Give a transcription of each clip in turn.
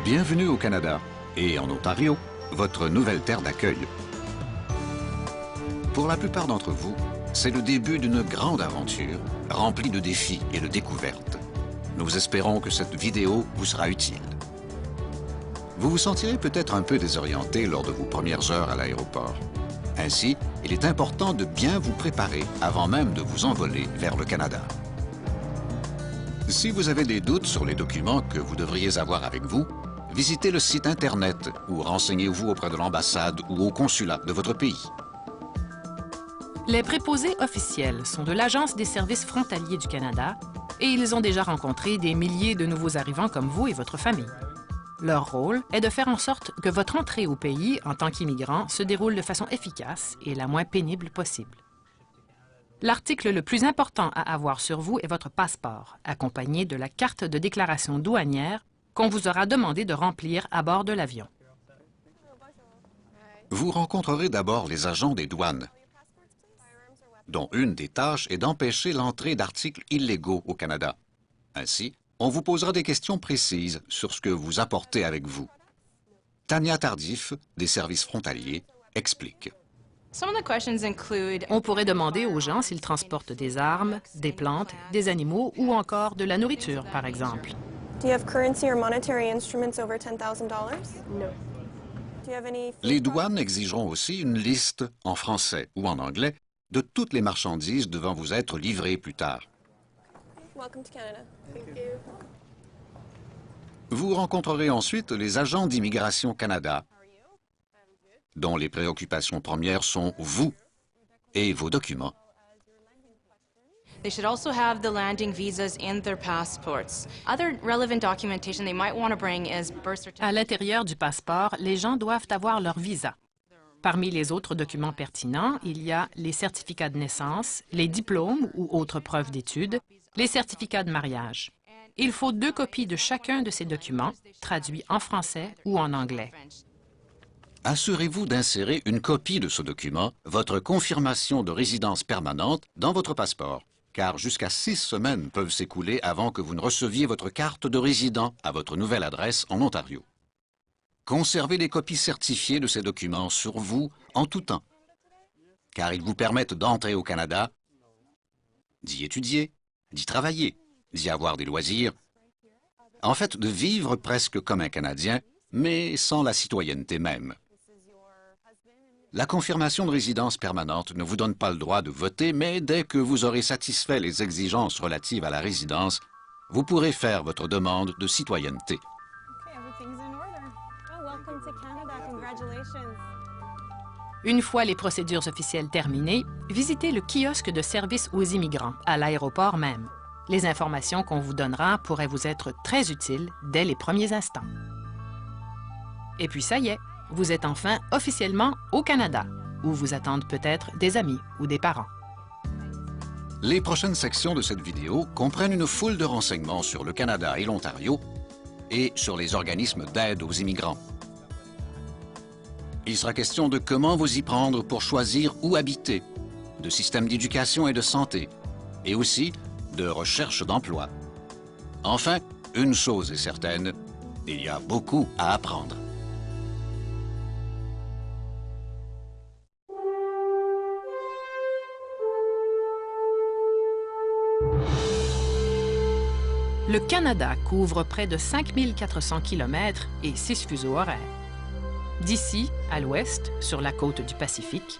Bienvenue au Canada et en Ontario, votre nouvelle terre d'accueil. Pour la plupart d'entre vous, c'est le début d'une grande aventure remplie de défis et de découvertes. Nous espérons que cette vidéo vous sera utile. Vous vous sentirez peut-être un peu désorienté lors de vos premières heures à l'aéroport. Ainsi, il est important de bien vous préparer avant même de vous envoler vers le Canada. Si vous avez des doutes sur les documents que vous devriez avoir avec vous, visitez le site Internet ou renseignez-vous auprès de l'ambassade ou au consulat de votre pays. Les préposés officiels sont de l'Agence des services frontaliers du Canada et ils ont déjà rencontré des milliers de nouveaux arrivants comme vous et votre famille. Leur rôle est de faire en sorte que votre entrée au pays en tant qu'immigrant se déroule de façon efficace et la moins pénible possible. L'article le plus important à avoir sur vous est votre passeport, accompagné de la carte de déclaration douanière qu'on vous aura demandé de remplir à bord de l'avion. Vous rencontrerez d'abord les agents des douanes, dont une des tâches est d'empêcher l'entrée d'articles illégaux au Canada. Ainsi, on vous posera des questions précises sur ce que vous apportez avec vous. Tania Tardif, des services frontaliers, explique. On pourrait demander aux gens s'ils transportent des armes, des plantes, des animaux ou encore de la nourriture, par exemple. Les douanes exigeront aussi une liste, en français ou en anglais, de toutes les marchandises devant vous être livrées plus tard. Vous rencontrerez ensuite les agents d'Immigration Canada, dont les préoccupations premières sont vous et vos documents. They should also have the landing visas in their passports. Other relevant documentation they might want to bring is birth certificate. À l'intérieur du passeport, les gens doivent avoir leur visa. Parmi les autres documents pertinents, il y a les certificats de naissance, les diplômes ou autres preuves d'études, les certificats de mariage. Il faut 2 copies de chacun de ces documents, traduits en français ou en anglais. Assurez-vous d'insérer une copie de ce document, votre confirmation de résidence permanente, dans votre passeport, car jusqu'à 6 semaines peuvent s'écouler avant que vous ne receviez votre carte de résident à votre nouvelle adresse en Ontario. Conservez les copies certifiées de ces documents sur vous en tout temps, car ils vous permettent d'entrer au Canada, d'y étudier, d'y travailler, d'y avoir des loisirs, en fait de vivre presque comme un Canadien, mais sans la citoyenneté même. La confirmation de résidence permanente ne vous donne pas le droit de voter, mais dès que vous aurez satisfait les exigences relatives à la résidence, vous pourrez faire votre demande de citoyenneté. Une fois les procédures officielles terminées, visitez le kiosque de service aux immigrants, à l'aéroport même. Les informations qu'on vous donnera pourraient vous être très utiles dès les premiers instants. Et puis ça y est, vous êtes enfin officiellement au Canada, où vous attendent peut-être des amis ou des parents. Les prochaines sections de cette vidéo comprennent une foule de renseignements sur le Canada et l'Ontario et sur les organismes d'aide aux immigrants. Il sera question de comment vous y prendre pour choisir où habiter, de systèmes d'éducation et de santé, et aussi de recherche d'emploi. Enfin, une chose est certaine, il y a beaucoup à apprendre. Le Canada couvre près de 5400 km et 6 fuseaux horaires. D'ici, à l'ouest, sur la côte du Pacifique,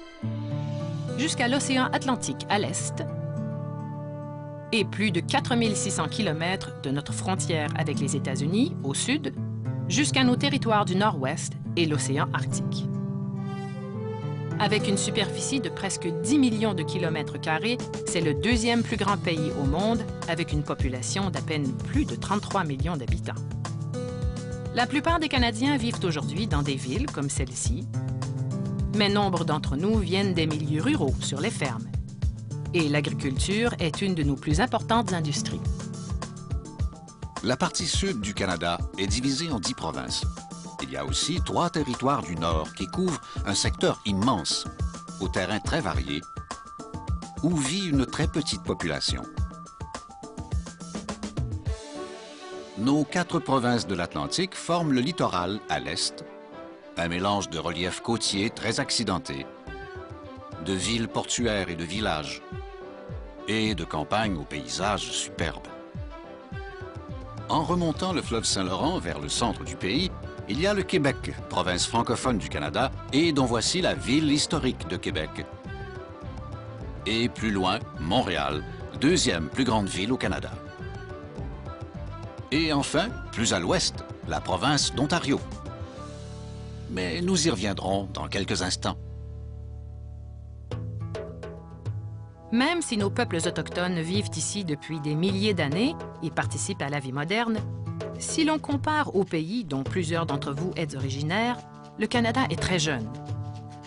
jusqu'à l'océan Atlantique à l'est, et plus de 4600 km de notre frontière avec les États-Unis au sud, jusqu'à nos territoires du nord-ouest et l'océan Arctique. Avec une superficie de presque 10 millions de kilomètres carrés, c'est le 2e plus grand pays au monde, avec une population d'à peine plus de 33 millions d'habitants. La plupart des Canadiens vivent aujourd'hui dans des villes comme celle-ci, mais nombre d'entre nous viennent des milieux ruraux, sur les fermes. Et l'agriculture est une de nos plus importantes industries. La partie sud du Canada est divisée en 10 provinces. Il y a aussi 3 territoires du Nord qui couvrent un secteur immense, au terrain très varié, où vit une très petite population. Nos 4 provinces de l'Atlantique forment le littoral à l'est, un mélange de relief côtier très accidenté, de villes portuaires et de villages, et de campagnes aux paysages superbes. En remontant le fleuve Saint-Laurent vers le centre du pays, il y a le Québec, province francophone du Canada, et dont voici la ville historique de Québec. Et plus loin, Montréal, deuxième plus grande ville au Canada. Et enfin, plus à l'ouest, la province d'Ontario. Mais nous y reviendrons dans quelques instants. Même si nos peuples autochtones vivent ici depuis des milliers d'années et participent à la vie moderne, si l'on compare aux pays dont plusieurs d'entre vous êtes originaires, le Canada est très jeune.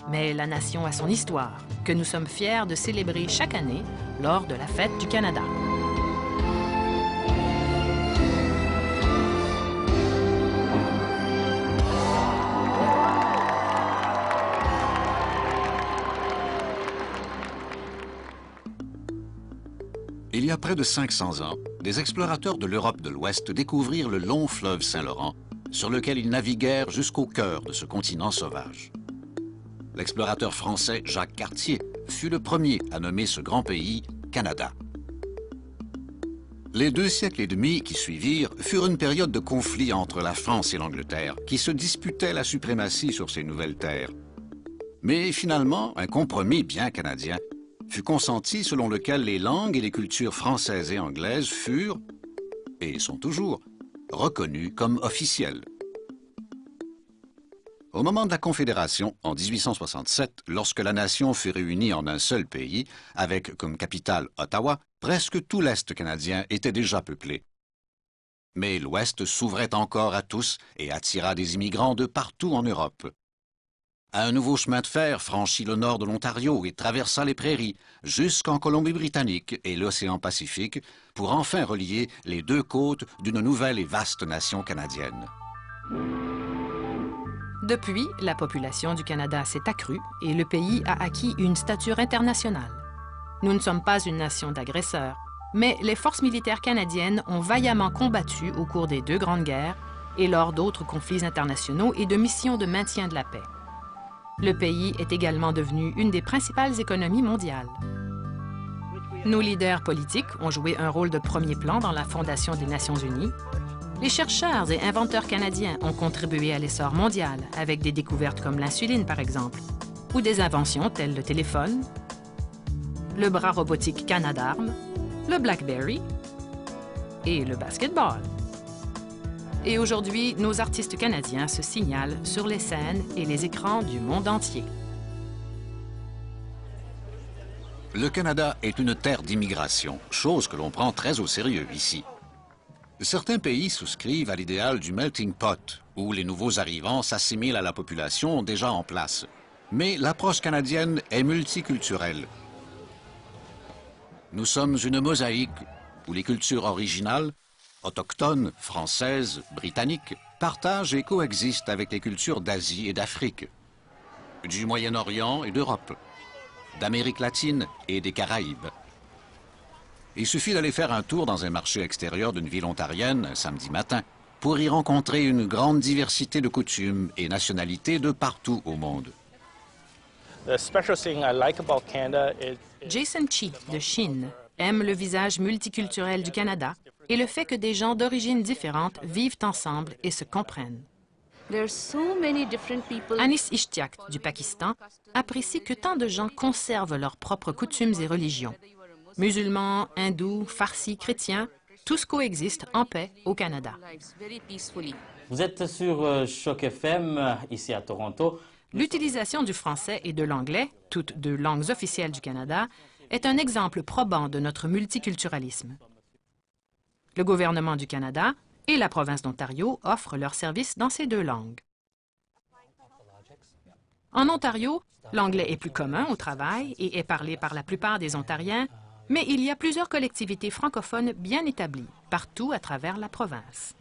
Mais la nation a son histoire, que nous sommes fiers de célébrer chaque année lors de la Fête du Canada. Il y a près de 500 ans, des explorateurs de l'Europe de l'Ouest découvrirent le long fleuve Saint-Laurent, sur lequel ils naviguèrent jusqu'au cœur de ce continent sauvage. L'explorateur français Jacques Cartier fut le premier à nommer ce grand pays Canada. Les 2 siècles et demi qui suivirent furent une période de conflit entre la France et l'Angleterre, qui se disputaient la suprématie sur ces nouvelles terres. Mais finalement, un compromis bien canadien fut consenti selon lequel les langues et les cultures françaises et anglaises furent, et sont toujours, reconnues comme officielles. Au moment de la Confédération, en 1867, lorsque la nation fut réunie en un seul pays, avec comme capitale Ottawa, presque tout l'Est canadien était déjà peuplé. Mais l'Ouest s'ouvrait encore à tous et attira des immigrants de partout en Europe. Un nouveau chemin de fer franchit le nord de l'Ontario et traversa les prairies jusqu'en Colombie-Britannique et l'océan Pacifique pour enfin relier les 2 côtes d'une nouvelle et vaste nation canadienne. Depuis, la population du Canada s'est accrue et le pays a acquis une stature internationale. Nous ne sommes pas une nation d'agresseurs, mais les forces militaires canadiennes ont vaillamment combattu au cours des 2 grandes guerres et lors d'autres conflits internationaux et de missions de maintien de la paix. Le pays est également devenu une des principales économies mondiales. Nos leaders politiques ont joué un rôle de premier plan dans la fondation des Nations unies. Les chercheurs et inventeurs canadiens ont contribué à l'essor mondial avec des découvertes comme l'insuline, par exemple, ou des inventions telles le téléphone, le bras robotique Canadarm, le BlackBerry et le basketball. Et aujourd'hui, nos artistes canadiens se signalent sur les scènes et les écrans du monde entier. Le Canada est une terre d'immigration, chose que l'on prend très au sérieux ici. Certains pays souscrivent à l'idéal du melting pot, où les nouveaux arrivants s'assimilent à la population déjà en place. Mais l'approche canadienne est multiculturelle. Nous sommes une mosaïque où les cultures originales, autochtones, françaises, britanniques, partagent et coexistent avec les cultures d'Asie et d'Afrique, du Moyen-Orient et d'Europe, d'Amérique latine et des Caraïbes. Il suffit d'aller faire un tour dans un marché extérieur d'une ville ontarienne un samedi matin pour y rencontrer une grande diversité de coutumes et nationalités de partout au monde. Jason Chi, de Chine, aime le visage multiculturel du Canada et le fait que des gens d'origines différentes vivent ensemble et se comprennent. Anis Ishtiaq, du Pakistan, apprécie que tant de gens conservent leurs propres coutumes et religions. Musulmans, hindous, farsis, chrétiens, tous coexistent en paix au Canada. Vous êtes sur Choc FM, ici à Toronto. L'utilisation du français et de l'anglais, toutes 2 langues officielles du Canada, est un exemple probant de notre multiculturalisme. Le gouvernement du Canada et la province d'Ontario offrent leurs services dans ces 2 langues. En Ontario, l'anglais est plus commun au travail et est parlé par la plupart des Ontariens, mais il y a plusieurs collectivités francophones bien établies, partout à travers la province.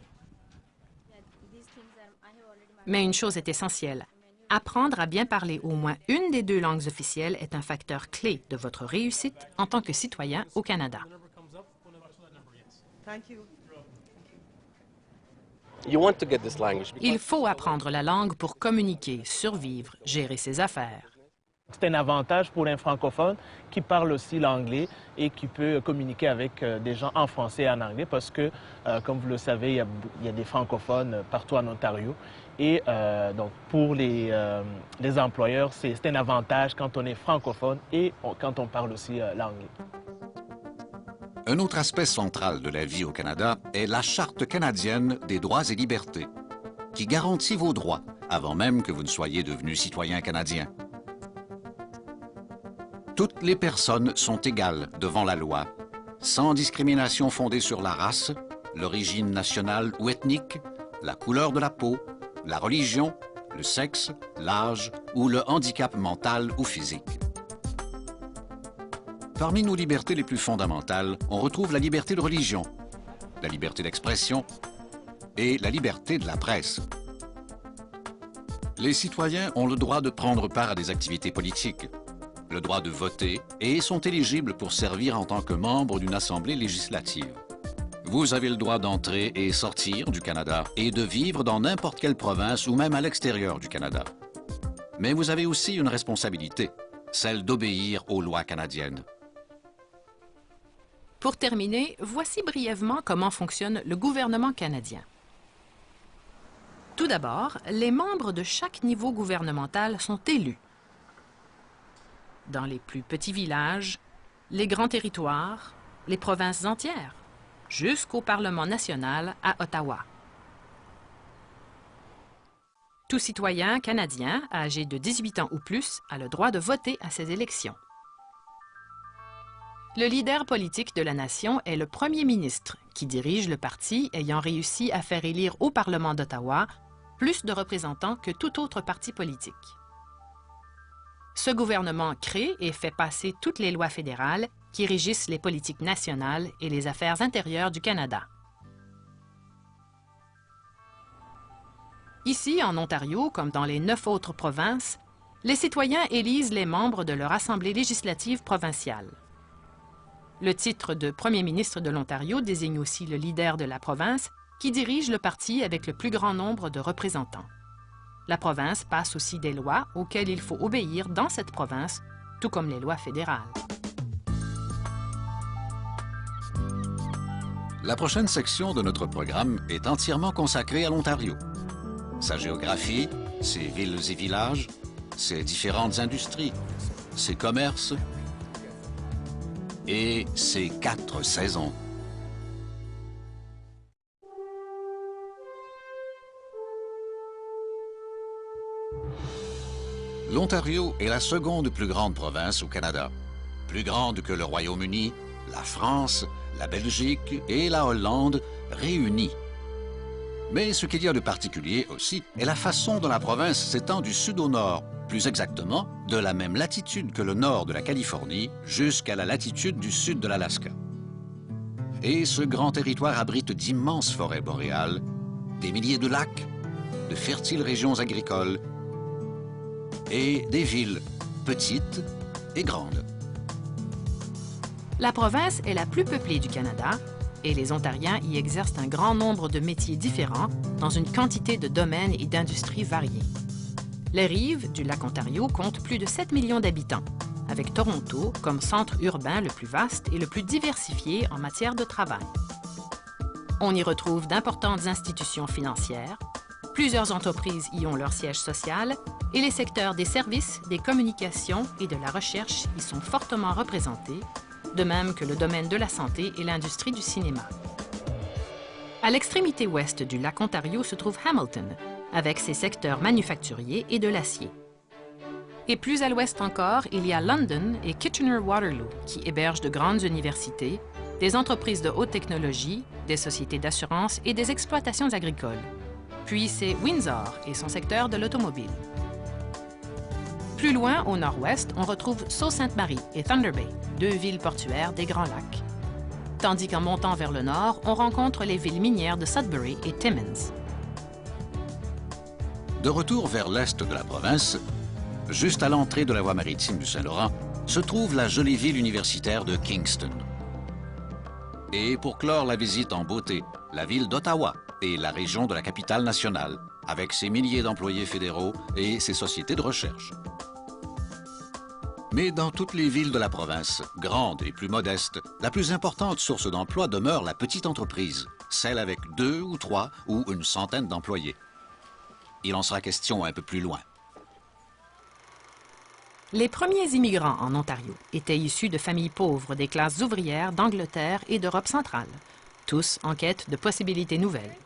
Mais une chose est essentielle. Apprendre à bien parler au moins une des 2 langues officielles est un facteur clé de votre réussite en tant que citoyen au Canada. Il faut apprendre la langue pour communiquer, survivre, gérer ses affaires. C'est un avantage pour un francophone qui parle aussi l'anglais et qui peut communiquer avec des gens en français et en anglais parce que, comme vous le savez, il y a des francophones partout en Ontario. Et donc, pour les employeurs, c'est un avantage quand on est francophone et quand on parle aussi l'anglais. Un autre aspect central de la vie au Canada est la Charte canadienne des droits et libertés, qui garantit vos droits avant même que vous ne soyez devenu citoyen canadien. Toutes les personnes sont égales devant la loi, sans discrimination fondée sur la race, l'origine nationale ou ethnique, la couleur de la peau, la religion, le sexe, l'âge ou le handicap mental ou physique. Parmi nos libertés les plus fondamentales, on retrouve la liberté de religion, la liberté d'expression et la liberté de la presse. Les citoyens ont le droit de prendre part à des activités politiques, le droit de voter et sont éligibles pour servir en tant que membres d'une assemblée législative. Vous avez le droit d'entrer et sortir du Canada et de vivre dans n'importe quelle province ou même à l'extérieur du Canada. Mais vous avez aussi une responsabilité, celle d'obéir aux lois canadiennes. Pour terminer, voici brièvement comment fonctionne le gouvernement canadien. Tout d'abord, les membres de chaque niveau gouvernemental sont élus. Dans les plus petits villages, les grands territoires, les provinces entières, jusqu'au Parlement national à Ottawa. Tout citoyen canadien âgé de 18 ans ou plus a le droit de voter à ces élections. Le leader politique de la nation est le premier ministre, qui dirige le parti ayant réussi à faire élire au Parlement d'Ottawa plus de représentants que tout autre parti politique. Ce gouvernement crée et fait passer toutes les lois fédérales qui régissent les politiques nationales et les affaires intérieures du Canada. Ici, en Ontario, comme dans les 9 autres provinces, les citoyens élisent les membres de leur Assemblée législative provinciale. Le titre de Premier ministre de l'Ontario désigne aussi le leader de la province qui dirige le parti avec le plus grand nombre de représentants. La province passe aussi des lois auxquelles il faut obéir dans cette province, tout comme les lois fédérales. La prochaine section de notre programme est entièrement consacrée à l'Ontario. Sa géographie, ses villes et villages, ses différentes industries, ses commerces et ses 4 saisons. L'Ontario est la seconde plus grande province au Canada, plus grande que le Royaume-Uni, la France, la Belgique et la Hollande réunies. Mais ce qu'il y a de particulier aussi est la façon dont la province s'étend du sud au nord, plus exactement de la même latitude que le nord de la Californie jusqu'à la latitude du sud de l'Alaska. Et ce grand territoire abrite d'immenses forêts boréales, des milliers de lacs, de fertiles régions agricoles et des villes petites et grandes. La province est la plus peuplée du Canada et les Ontariens y exercent un grand nombre de métiers différents dans une quantité de domaines et d'industries variées. Les rives du lac Ontario comptent plus de 7 millions d'habitants, avec Toronto comme centre urbain le plus vaste et le plus diversifié en matière de travail. On y retrouve d'importantes institutions financières, plusieurs entreprises y ont leur siège social et les secteurs des services, des communications et de la recherche y sont fortement représentés, de même que le domaine de la santé et l'industrie du cinéma. À l'extrémité ouest du lac Ontario se trouve Hamilton, avec ses secteurs manufacturiers et de l'acier. Et plus à l'ouest encore, il y a London et Kitchener-Waterloo, qui hébergent de grandes universités, des entreprises de haute technologie, des sociétés d'assurance et des exploitations agricoles. Puis c'est Windsor et son secteur de l'automobile. Plus loin, au nord-ouest, on retrouve Sault-Sainte-Marie et Thunder Bay, 2 villes portuaires des Grands Lacs. Tandis qu'en montant vers le nord, on rencontre les villes minières de Sudbury et Timmins. De retour vers l'est de la province, juste à l'entrée de la voie maritime du Saint-Laurent, se trouve la jolie ville universitaire de Kingston. Et pour clore la visite en beauté, la ville d'Ottawa et la région de la capitale nationale, avec ses milliers d'employés fédéraux et ses sociétés de recherche. Mais dans toutes les villes de la province, grandes et plus modestes, la plus importante source d'emploi demeure la petite entreprise, celle avec 2 ou 3 ou une centaine d'employés. Il en sera question un peu plus loin. Les premiers immigrants en Ontario étaient issus de familles pauvres des classes ouvrières d'Angleterre et d'Europe centrale, tous en quête de possibilités nouvelles.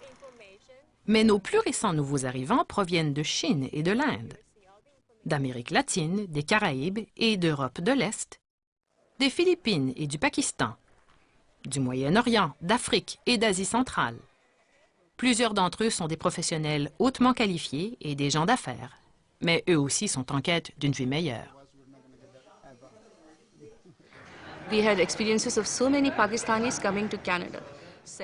Mais nos plus récents nouveaux arrivants proviennent de Chine et de l'Inde, d'Amérique latine, des Caraïbes et d'Europe de l'Est, des Philippines et du Pakistan, du Moyen-Orient, d'Afrique et d'Asie centrale. Plusieurs d'entre eux sont des professionnels hautement qualifiés et des gens d'affaires, mais eux aussi sont en quête d'une vie meilleure. We had experiences of so many Pakistanis coming to Canada.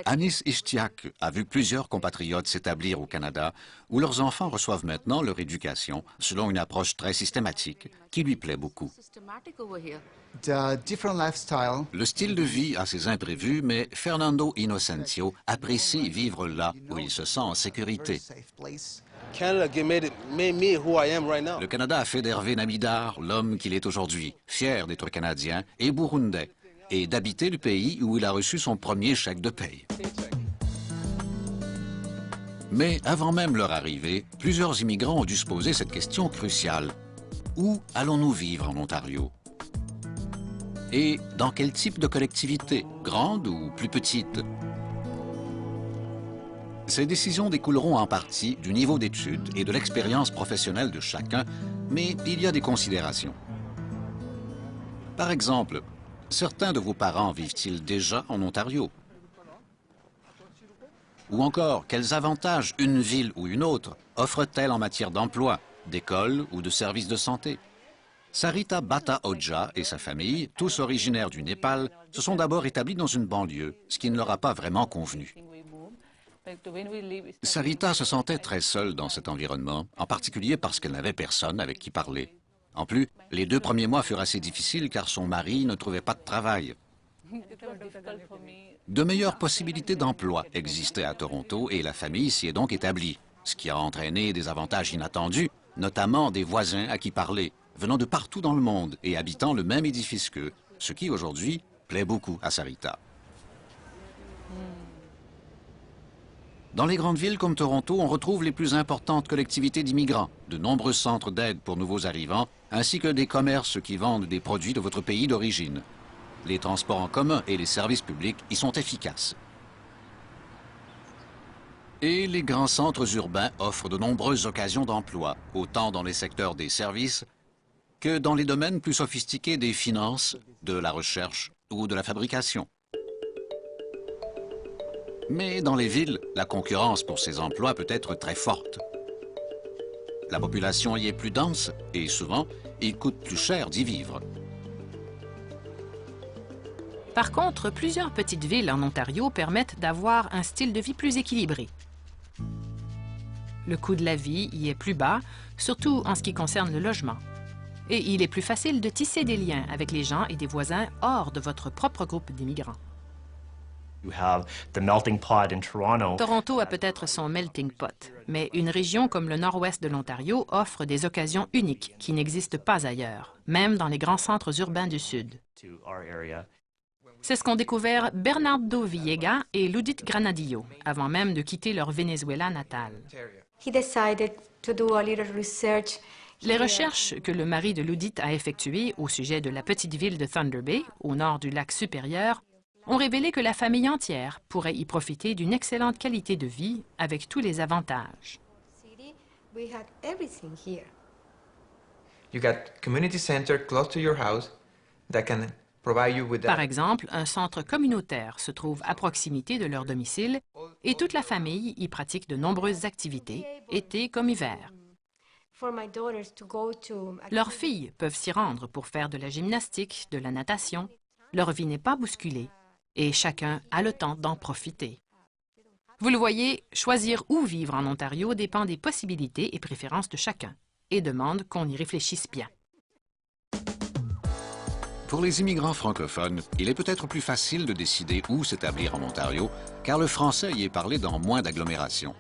Anis Ishtiaq a vu plusieurs compatriotes s'établir au Canada où leurs enfants reçoivent maintenant leur éducation selon une approche très systématique qui lui plaît beaucoup. Systematic over here. The different lifestyle. Le style de vie a ses imprévus, mais Fernando Inocencio apprécie vivre là où il se sent en sécurité. Safe place. Canada made me who I am right now. Le Canada a fait d'Hervé Namidar l'homme qu'il est aujourd'hui, fier d'être Canadien et burundais, et d'habiter le pays où il a reçu son premier chèque de paye. Mais avant même leur arrivée, plusieurs immigrants ont dû se poser cette question cruciale. Où allons-nous vivre en Ontario? Et dans quel type de collectivité, grande ou plus petite? Ces décisions découleront en partie du niveau d'études et de l'expérience professionnelle de chacun, mais il y a des considérations. Par exemple, certains de vos parents vivent-ils déjà en Ontario? Ou encore, quels avantages une ville ou une autre offre-t-elle en matière d'emploi, d'école ou de services de santé? Sarita Bhatta Ojha et sa famille, tous originaires du Népal, se sont d'abord établis dans une banlieue, ce qui ne leur a pas vraiment convenu. Sarita se sentait très seule dans cet environnement, en particulier parce qu'elle n'avait personne avec qui parler. En plus, les 2 premiers mois furent assez difficiles car son mari ne trouvait pas de travail. De meilleures possibilités d'emploi existaient à Toronto et la famille s'y est donc établie, ce qui a entraîné des avantages inattendus, notamment des voisins à qui parler, venant de partout dans le monde et habitant le même édifice qu'eux, ce qui aujourd'hui plaît beaucoup à Sarita. Dans les grandes villes comme Toronto, on retrouve les plus importantes collectivités d'immigrants, de nombreux centres d'aide pour nouveaux arrivants, ainsi que des commerces qui vendent des produits de votre pays d'origine. Les transports en commun et les services publics y sont efficaces. Et les grands centres urbains offrent de nombreuses occasions d'emploi, autant dans les secteurs des services que dans les domaines plus sophistiqués des finances, de la recherche ou de la fabrication. Mais dans les villes, la concurrence pour ces emplois peut être très forte. La population y est plus dense et souvent, il coûte plus cher d'y vivre. Par contre, plusieurs petites villes en Ontario permettent d'avoir un style de vie plus équilibré. Le coût de la vie y est plus bas, surtout en ce qui concerne le logement. Et il est plus facile de tisser des liens avec les gens et des voisins hors de votre propre groupe d'immigrants. Toronto a peut-être son melting pot, mais une région comme le nord-ouest de l'Ontario offre des occasions uniques qui n'existent pas ailleurs, même dans les grands centres urbains du Sud. C'est ce qu'ont découvert Bernardo Villegas et Ludit Granadillo, avant même de quitter leur Venezuela natal. Les recherches que le mari de Ludit a effectuées au sujet de la petite ville de Thunder Bay, au nord du lac supérieur, ont révélé que la famille entière pourrait y profiter d'une excellente qualité de vie avec tous les avantages. Par exemple, un centre communautaire se trouve à proximité de leur domicile et toute la famille y pratique de nombreuses activités, été comme hiver. Leurs filles peuvent s'y rendre pour faire de la gymnastique, de la natation. Leur vie n'est pas bousculée et chacun a le temps d'en profiter. Vous le voyez, choisir où vivre en Ontario dépend des possibilités et préférences de chacun et demande qu'on y réfléchisse bien. Pour les immigrants francophones, il est peut-être plus facile de décider où s'établir en Ontario, car le français y est parlé dans moins d'agglomérations.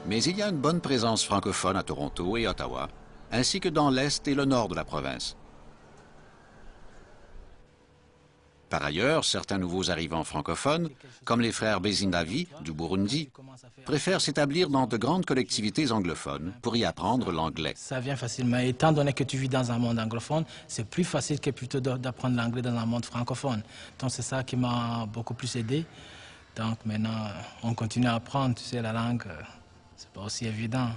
Mais il y a une bonne présence francophone à Toronto et Ottawa, ainsi que dans l'Est et le Nord de la province. Par ailleurs, certains nouveaux arrivants francophones, comme les frères Bezindavi du Burundi, préfèrent s'établir dans de grandes collectivités anglophones pour y apprendre l'anglais. Ça vient facilement. Étant donné que tu vis dans un monde anglophone, c'est plus facile que plutôt d'apprendre l'anglais dans un monde francophone. Donc c'est ça qui m'a beaucoup plus aidé. Donc maintenant, on continue à apprendre, tu sais, la langue, c'est pas aussi évident.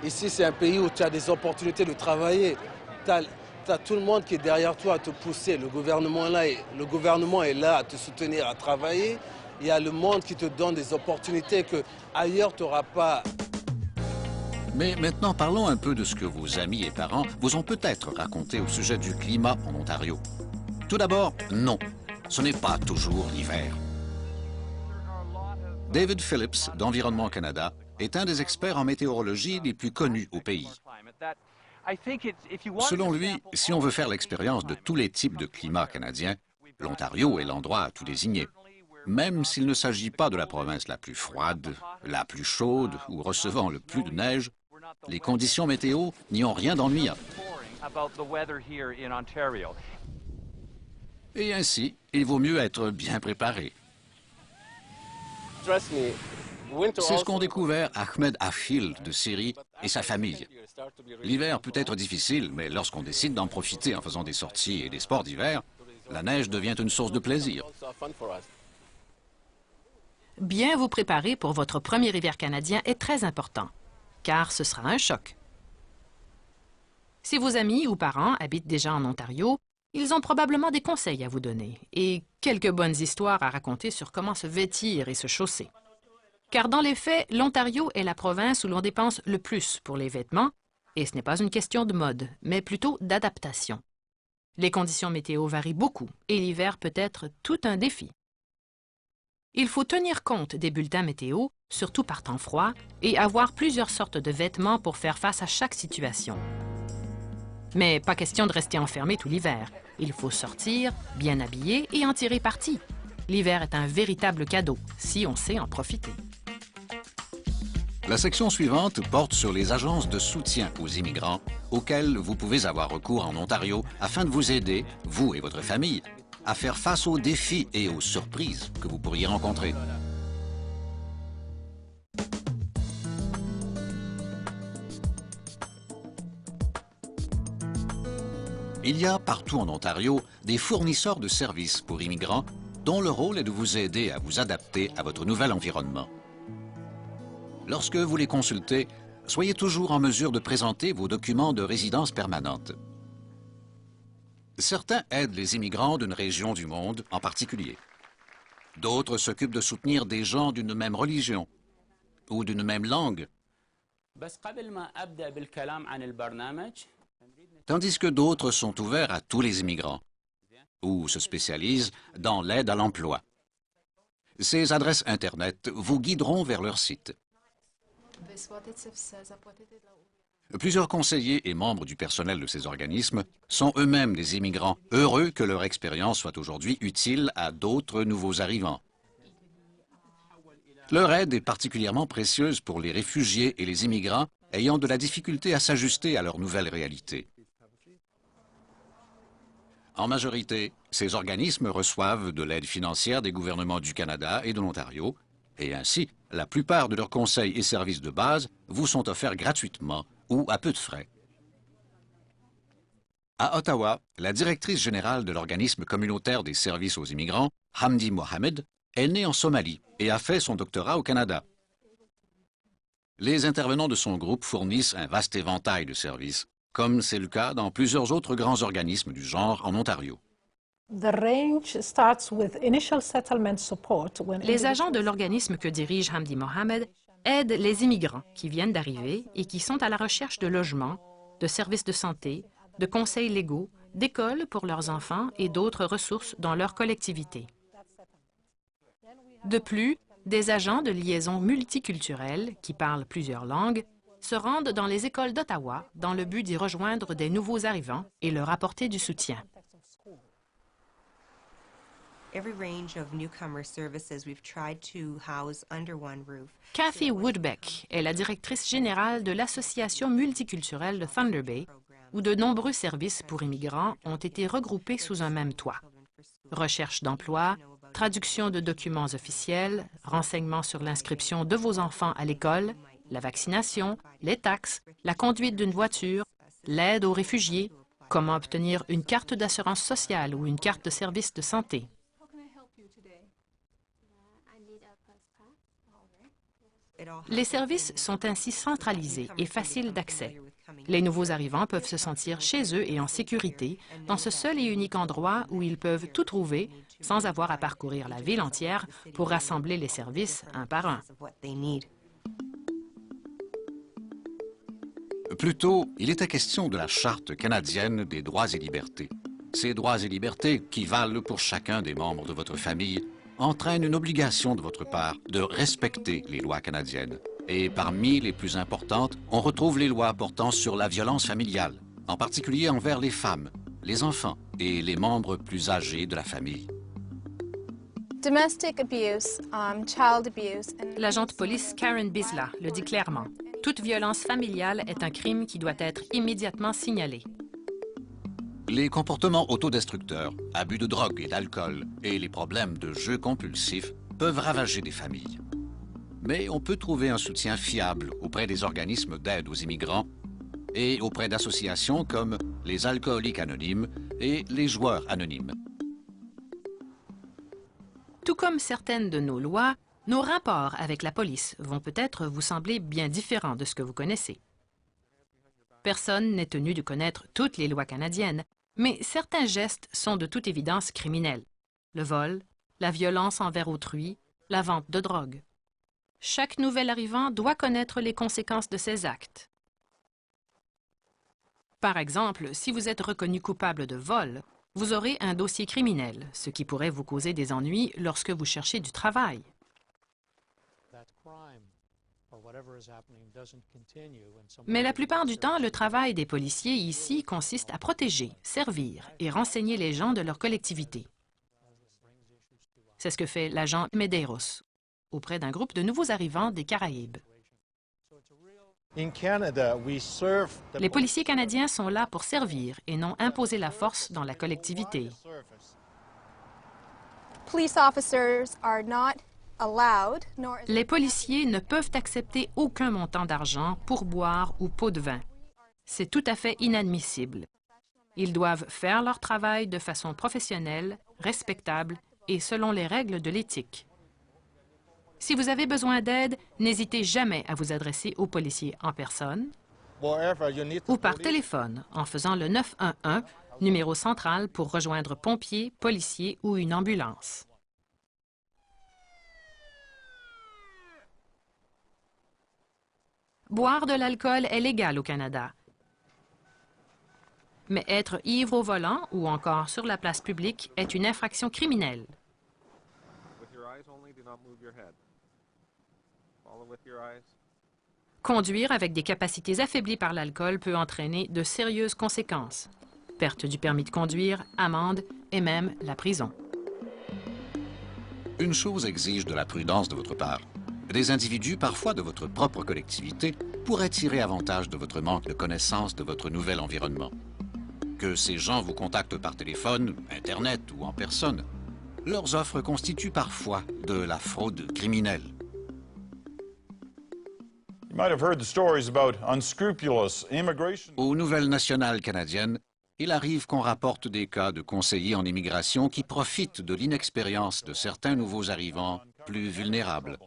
Ici, c'est un pays où tu as des opportunités de travailler. Tu as tout le monde qui est derrière toi à te pousser. Le gouvernement est là à te soutenir, à travailler. Il y a le monde qui te donne des opportunités que ailleurs tu n'auras pas. Mais maintenant, parlons un peu de ce que vos amis et parents vous ont peut-être raconté au sujet du climat en Ontario. Tout d'abord, non, ce n'est pas toujours l'hiver. David Phillips, d'Environnement Canada, est un des experts en météorologie les plus connus au pays. Selon lui, si on veut faire l'expérience de tous les types de climats canadiens, l'Ontario est l'endroit à tout désigner. Même s'il ne s'agit pas de la province la plus froide, la plus chaude ou recevant le plus de neige, les conditions météo n'y ont rien d'ennuyant. Et ainsi, il vaut mieux être bien préparé. C'est ce qu'ont découvert Ahmed Afil de Syrie et sa famille. L'hiver peut être difficile, mais lorsqu'on décide d'en profiter en faisant des sorties et des sports d'hiver, la neige devient une source de plaisir. Bien vous préparer pour votre premier hiver canadien est très important, car ce sera un choc. Si vos amis ou parents habitent déjà en Ontario, ils ont probablement des conseils à vous donner et quelques bonnes histoires à raconter sur comment se vêtir et se chausser. Car dans les faits, l'Ontario est la province où l'on dépense le plus pour les vêtements, et ce n'est pas une question de mode, mais plutôt d'adaptation. Les conditions météo varient beaucoup, et l'hiver peut être tout un défi. Il faut tenir compte des bulletins météo, surtout par temps froid, et avoir plusieurs sortes de vêtements pour faire face à chaque situation. Mais pas question de rester enfermé tout l'hiver. Il faut sortir, bien habillé et en tirer parti. L'hiver est un véritable cadeau, si on sait en profiter. La section suivante porte sur les agences de soutien aux immigrants auxquelles vous pouvez avoir recours en Ontario afin de vous aider, vous et votre famille, à faire face aux défis et aux surprises que vous pourriez rencontrer. Il y a partout en Ontario des fournisseurs de services pour immigrants dont le rôle est de vous aider à vous adapter à votre nouvel environnement. Lorsque vous les consultez, soyez toujours en mesure de présenter vos documents de résidence permanente. Certains aident les immigrants d'une région du monde en particulier. D'autres s'occupent de soutenir des gens d'une même religion ou d'une même langue. Tandis que d'autres sont ouverts à tous les immigrants ou se spécialisent dans l'aide à l'emploi. Ces adresses Internet vous guideront vers leur site. Plusieurs conseillers et membres du personnel de ces organismes sont eux-mêmes des immigrants, heureux que leur expérience soit aujourd'hui utile à d'autres nouveaux arrivants. Leur aide est particulièrement précieuse pour les réfugiés et les immigrants ayant de la difficulté à s'ajuster à leur nouvelle réalité. En majorité, ces organismes reçoivent de l'aide financière des gouvernements du Canada et de l'Ontario, et ainsi, la plupart de leurs conseils et services de base vous sont offerts gratuitement ou à peu de frais. À Ottawa, la directrice générale de l'organisme communautaire des services aux immigrants, Hamdi Mohamed, est née en Somalie et a fait son doctorat au Canada. Les intervenants de son groupe fournissent un vaste éventail de services, comme c'est le cas dans plusieurs autres grands organismes du genre en Ontario. Les agents de l'organisme que dirige Hamdi Mohamed aident les immigrants qui viennent d'arriver et qui sont à la recherche de logements, de services de santé, de conseils légaux, d'écoles pour leurs enfants et d'autres ressources dans leur collectivité. De plus, des agents de liaison multiculturelle qui parlent plusieurs langues se rendent dans les écoles d'Ottawa dans le but d'y rejoindre des nouveaux arrivants et leur apporter du soutien. Every range of newcomer services we've tried to house under one roof. Kathy Woodbeck est la directrice générale de l'Association multiculturelle de Thunder Bay, où de nombreux services pour immigrants ont été regroupés sous un même toit. Recherche d'emploi, traduction de documents officiels, renseignements sur l'inscription de vos enfants à l'école, la vaccination, les taxes, la conduite d'une voiture, l'aide aux réfugiés, comment obtenir une carte d'assurance sociale ou une carte de service de santé. Les services sont ainsi centralisés et faciles d'accès. Les nouveaux arrivants peuvent se sentir chez eux et en sécurité, dans ce seul et unique endroit où ils peuvent tout trouver sans avoir à parcourir la ville entière pour rassembler les services un par un. Plus tôt, il était question de la Charte canadienne des droits et libertés. Ces droits et libertés, qui valent pour chacun des membres de votre famille, entraînent une obligation de votre part de respecter les lois canadiennes. Et parmi les plus importantes, on retrouve les lois portant sur la violence familiale, en particulier envers les femmes, les enfants et les membres plus âgés de la famille. Domestic abuse, child abuse. L'agente police Karen Bisla le dit clairement. Toute violence familiale est un crime qui doit être immédiatement signalé. Les comportements autodestructeurs, abus de drogue et d'alcool et les problèmes de jeux compulsifs peuvent ravager des familles. Mais on peut trouver un soutien fiable auprès des organismes d'aide aux immigrants et auprès d'associations comme les Alcooliques Anonymes et les Joueurs Anonymes. Tout comme certaines de nos lois, nos rapports avec la police vont peut-être vous sembler bien différents de ce que vous connaissez. Personne n'est tenu de connaître toutes les lois canadiennes, mais certains gestes sont de toute évidence criminels. Le vol, la violence envers autrui, la vente de drogue. Chaque nouvel arrivant doit connaître les conséquences de ses actes. Par exemple, si vous êtes reconnu coupable de vol, vous aurez un dossier criminel, ce qui pourrait vous causer des ennuis lorsque vous cherchez du travail. Mais la plupart du temps, le travail des policiers ici consiste à protéger, servir et renseigner les gens de leur collectivité. C'est ce que fait l'agent Medeiros auprès d'un groupe de nouveaux arrivants des Caraïbes. Les policiers canadiens sont là pour servir et non imposer la force dans la collectivité. Police officers are not allowed, nor is Les policiers ne peuvent accepter aucun montant d'argent, pourboire ou pot de vin. C'est tout à fait inadmissible. Ils doivent faire leur travail de façon professionnelle, respectable et selon les règles de l'éthique. Si vous avez besoin d'aide, n'hésitez jamais à vous adresser aux policiers en personne ou par téléphone en faisant le 911, numéro central pour rejoindre pompiers, policiers ou une ambulance. Boire de l'alcool est légal au Canada. Mais être ivre au volant ou encore sur la place publique est une infraction criminelle. Conduire avec des capacités affaiblies par l'alcool peut entraîner de sérieuses conséquences. Perte du permis de conduire, amende et même la prison. Une chose exige de la prudence de votre part. Des individus, parfois de votre propre collectivité, pourraient tirer avantage de votre manque de connaissance de votre nouvel environnement. Que ces gens vous contactent par téléphone, Internet ou en personne, leurs offres constituent parfois de la fraude criminelle. Aux nouvelles nationales canadiennes, il arrive qu'on rapporte des cas de conseillers en immigration qui profitent de l'inexpérience de certains nouveaux arrivants plus vulnérables.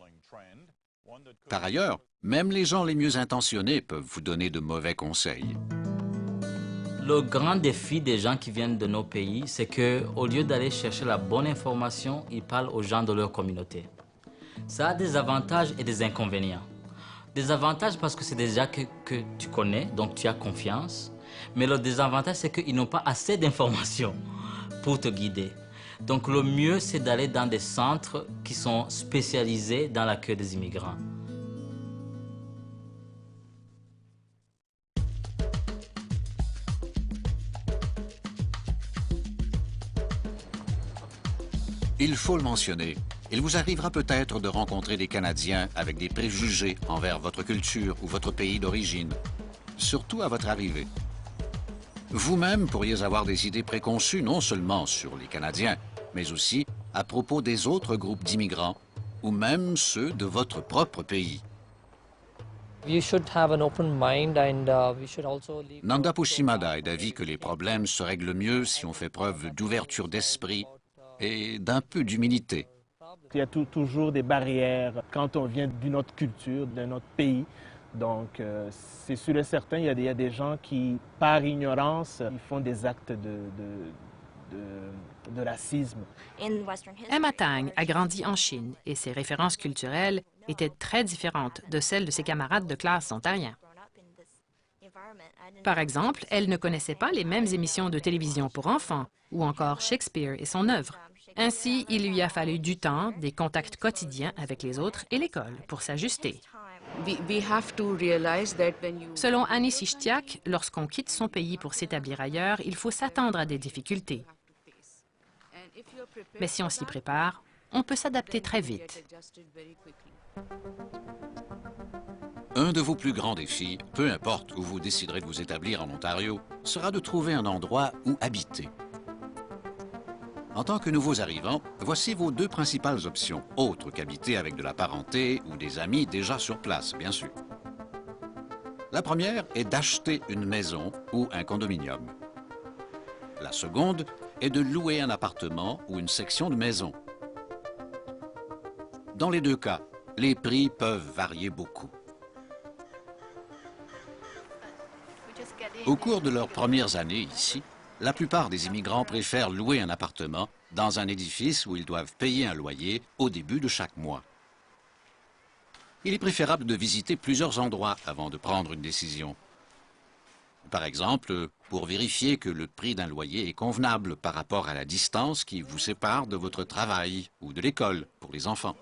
Par ailleurs, même les gens les mieux intentionnés peuvent vous donner de mauvais conseils. Le grand défi des gens qui viennent de nos pays, c'est qu'au lieu d'aller chercher la bonne information, ils parlent aux gens de leur communauté. Ça a des avantages et des inconvénients. Des avantages parce que c'est des gens que tu connais, donc tu as confiance. Mais le désavantage, c'est qu'ils n'ont pas assez d'informations pour te guider. Donc le mieux, c'est d'aller dans des centres qui sont spécialisés dans l'accueil des immigrants. Il faut le mentionner, il vous arrivera peut-être de rencontrer des Canadiens avec des préjugés envers votre culture ou votre pays d'origine, surtout à votre arrivée. Vous-même pourriez avoir des idées préconçues non seulement sur les Canadiens, mais aussi à propos des autres groupes d'immigrants ou même ceux de votre propre pays. Nanda Pushimada est d'avis que les problèmes se règlent mieux si on fait preuve d'ouverture d'esprit et d'un peu d'humilité. Il y a toujours des barrières quand on vient d'une autre culture, d'un autre pays. Donc, c'est sûr et certain, il y a des gens qui, par ignorance, ils font des actes de racisme. Emma Tang a grandi en Chine et ses références culturelles étaient très différentes de celles de ses camarades de classe ontariens. Par exemple, elle ne connaissait pas les mêmes émissions de télévision pour enfants ou encore Shakespeare et son œuvre. Ainsi, il lui a fallu du temps, des contacts quotidiens avec les autres et l'école pour s'ajuster. Selon Annie Sichtiak, lorsqu'on quitte son pays pour s'établir ailleurs, il faut s'attendre à des difficultés. Mais si on s'y prépare, on peut s'adapter très vite. Un de vos plus grands défis, peu importe où vous déciderez de vous établir en Ontario, sera de trouver un endroit où habiter. En tant que nouveaux arrivants, voici vos deux principales options, autres qu'habiter avec de la parenté ou des amis déjà sur place, bien sûr. La première est d'acheter une maison ou un condominium. La seconde est de louer un appartement ou une section de maison. Dans les deux cas, les prix peuvent varier beaucoup. Au cours de leurs premières années ici, la plupart des immigrants préfèrent louer un appartement dans un édifice où ils doivent payer un loyer au début de chaque mois. Il est préférable de visiter plusieurs endroits avant de prendre une décision. Par exemple, pour vérifier que le prix d'un loyer est convenable par rapport à la distance qui vous sépare de votre travail ou de l'école pour les enfants.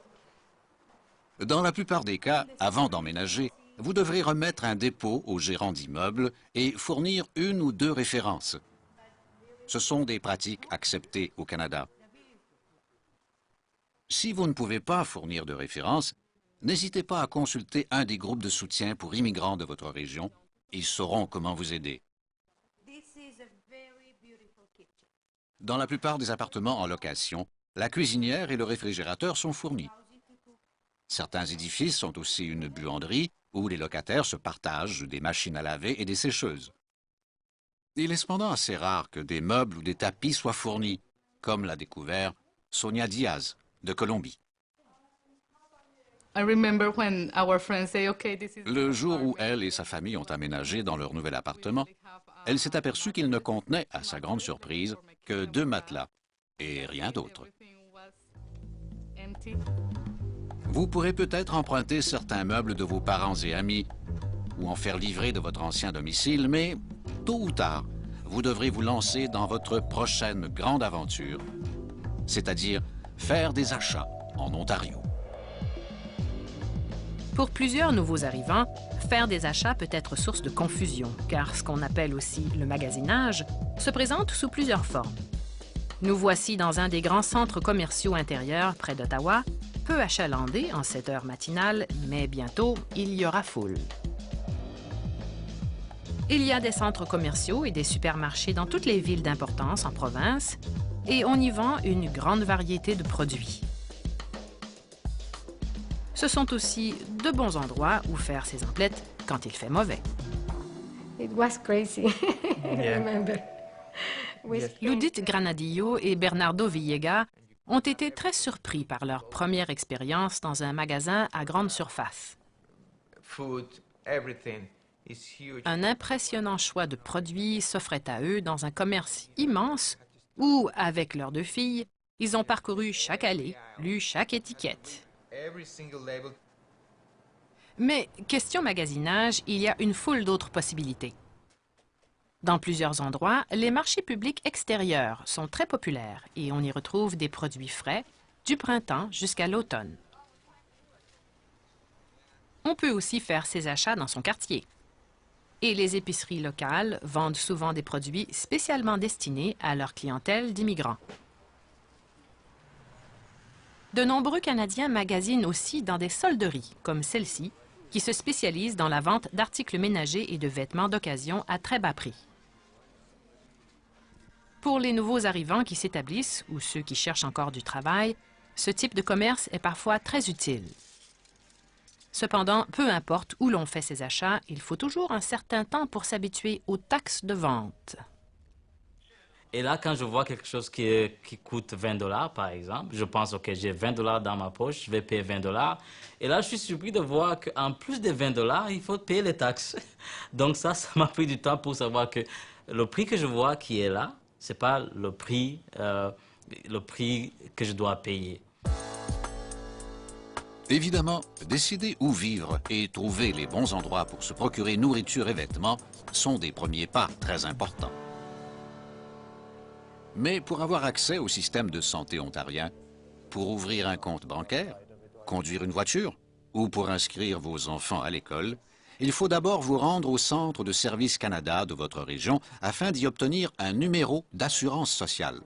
Dans la plupart des cas, avant d'emménager, vous devrez remettre un dépôt au gérant d'immeuble et fournir une ou deux références. Ce sont des pratiques acceptées au Canada. Si vous ne pouvez pas fournir de références, n'hésitez pas à consulter un des groupes de soutien pour immigrants de votre région. Ils sauront comment vous aider. Dans la plupart des appartements en location, la cuisinière et le réfrigérateur sont fournis. Certains édifices ont aussi une buanderie où les locataires se partagent des machines à laver et des sécheuses. Il est cependant assez rare que des meubles ou des tapis soient fournis, comme l'a découvert Sonia Diaz de Colombie. Le jour où elle et sa famille ont aménagé dans leur nouvel appartement, elle s'est aperçue qu'il ne contenait, à sa grande surprise, que 2 matelas et rien d'autre. Vous pourrez peut-être emprunter certains meubles de vos parents et amis ou en faire livrer de votre ancien domicile, mais tôt ou tard, vous devrez vous lancer dans votre prochaine grande aventure, c'est-à-dire faire des achats en Ontario. Pour plusieurs nouveaux arrivants, faire des achats peut être source de confusion, car ce qu'on appelle aussi le magasinage se présente sous plusieurs formes. Nous voici dans un des grands centres commerciaux intérieurs près d'Ottawa, peu achalandé en cette heure matinale, mais bientôt, il y aura foule. Il y a des centres commerciaux et des supermarchés dans toutes les villes d'importance en province, et on y vend une grande variété de produits. Ce sont aussi de bons endroits où faire ses emplettes quand il fait mauvais. It was crazy, I remember. Ludith Granadillo et Bernardo Villega ont été très surpris par leur première expérience dans un magasin à grande surface. Un impressionnant choix de produits s'offrait à eux dans un commerce immense où, avec leurs 2 filles, ils ont parcouru chaque allée, lu chaque étiquette. Mais, question magasinage, il y a une foule d'autres possibilités. Dans plusieurs endroits, les marchés publics extérieurs sont très populaires et on y retrouve des produits frais, du printemps jusqu'à l'automne. On peut aussi faire ses achats dans son quartier. Et les épiceries locales vendent souvent des produits spécialement destinés à leur clientèle d'immigrants. De nombreux Canadiens magasinent aussi dans des solderies, comme celle-ci, qui se spécialise dans la vente d'articles ménagers et de vêtements d'occasion à très bas prix. Pour les nouveaux arrivants qui s'établissent ou ceux qui cherchent encore du travail, ce type de commerce est parfois très utile. Cependant, peu importe où l'on fait ses achats, il faut toujours un certain temps pour s'habituer aux taxes de vente. Et là, quand je vois quelque chose qui coûte 20 $, par exemple, je pense, OK, j'ai 20 $ dans ma poche, je vais payer 20 $. Et là, je suis surpris de voir qu'en plus de 20 $, il faut payer les taxes. Donc ça m'a pris du temps pour savoir que le prix que je vois qui est là, ce n'est pas le prix que je dois payer. Évidemment, décider où vivre et trouver les bons endroits pour se procurer nourriture et vêtements sont des premiers pas très importants. Mais pour avoir accès au système de santé ontarien, pour ouvrir un compte bancaire, conduire une voiture ou pour inscrire vos enfants à l'école, il faut d'abord vous rendre au Centre de Services Canada de votre région afin d'y obtenir un numéro d'assurance sociale.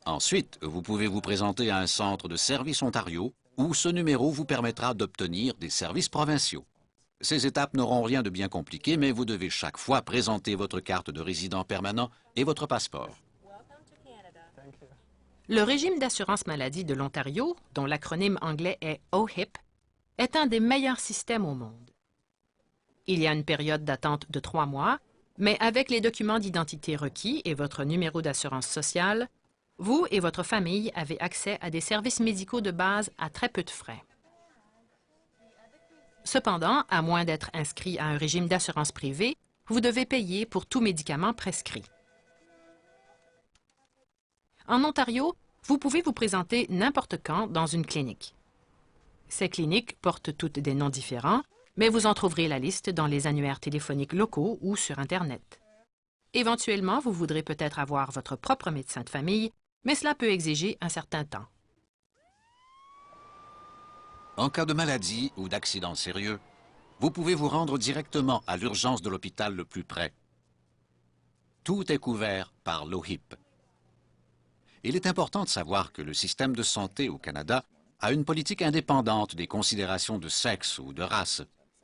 Ensuite, vous pouvez vous présenter à un centre de services Ontario où ce numéro vous permettra d'obtenir des services provinciaux. Ces étapes n'auront rien de bien compliqué, mais vous devez chaque fois présenter votre carte de résident permanent et votre passeport. Le régime d'assurance maladie de l'Ontario, dont l'acronyme anglais est OHIP, est un des meilleurs systèmes au monde. Il y a une période d'attente de 3 mois, mais avec les documents d'identité requis et votre numéro d'assurance sociale, vous et votre famille avez accès à des services médicaux de base à très peu de frais. Cependant, à moins d'être inscrit à un régime d'assurance privée, vous devez payer pour tout médicament prescrit. En Ontario, vous pouvez vous présenter n'importe quand dans une clinique. Ces cliniques portent toutes des noms différents, mais vous en trouverez la liste dans les annuaires téléphoniques locaux ou sur Internet. Éventuellement, vous voudrez peut-être avoir votre propre médecin de famille, mais cela peut exiger un certain temps. En cas de maladie ou d'accident sérieux, vous pouvez vous rendre directement à l'urgence de l'hôpital le plus près. Tout est couvert par l'OHIP. Il est important de savoir que le système de santé au Canada a une politique indépendante des considérations de sexe ou de race,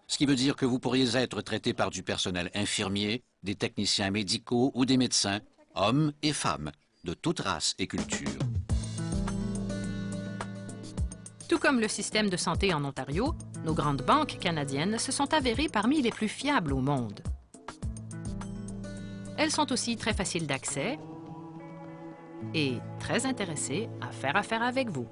ce qui veut dire que vous pourriez être traité par du personnel infirmier, des techniciens médicaux ou des médecins, hommes et femmes, de toute race et culture. Tout comme le système de santé en Ontario, nos grandes banques canadiennes se sont avérées parmi les plus fiables au monde. Elles sont aussi très faciles d'accès et très intéressées à faire affaire avec vous.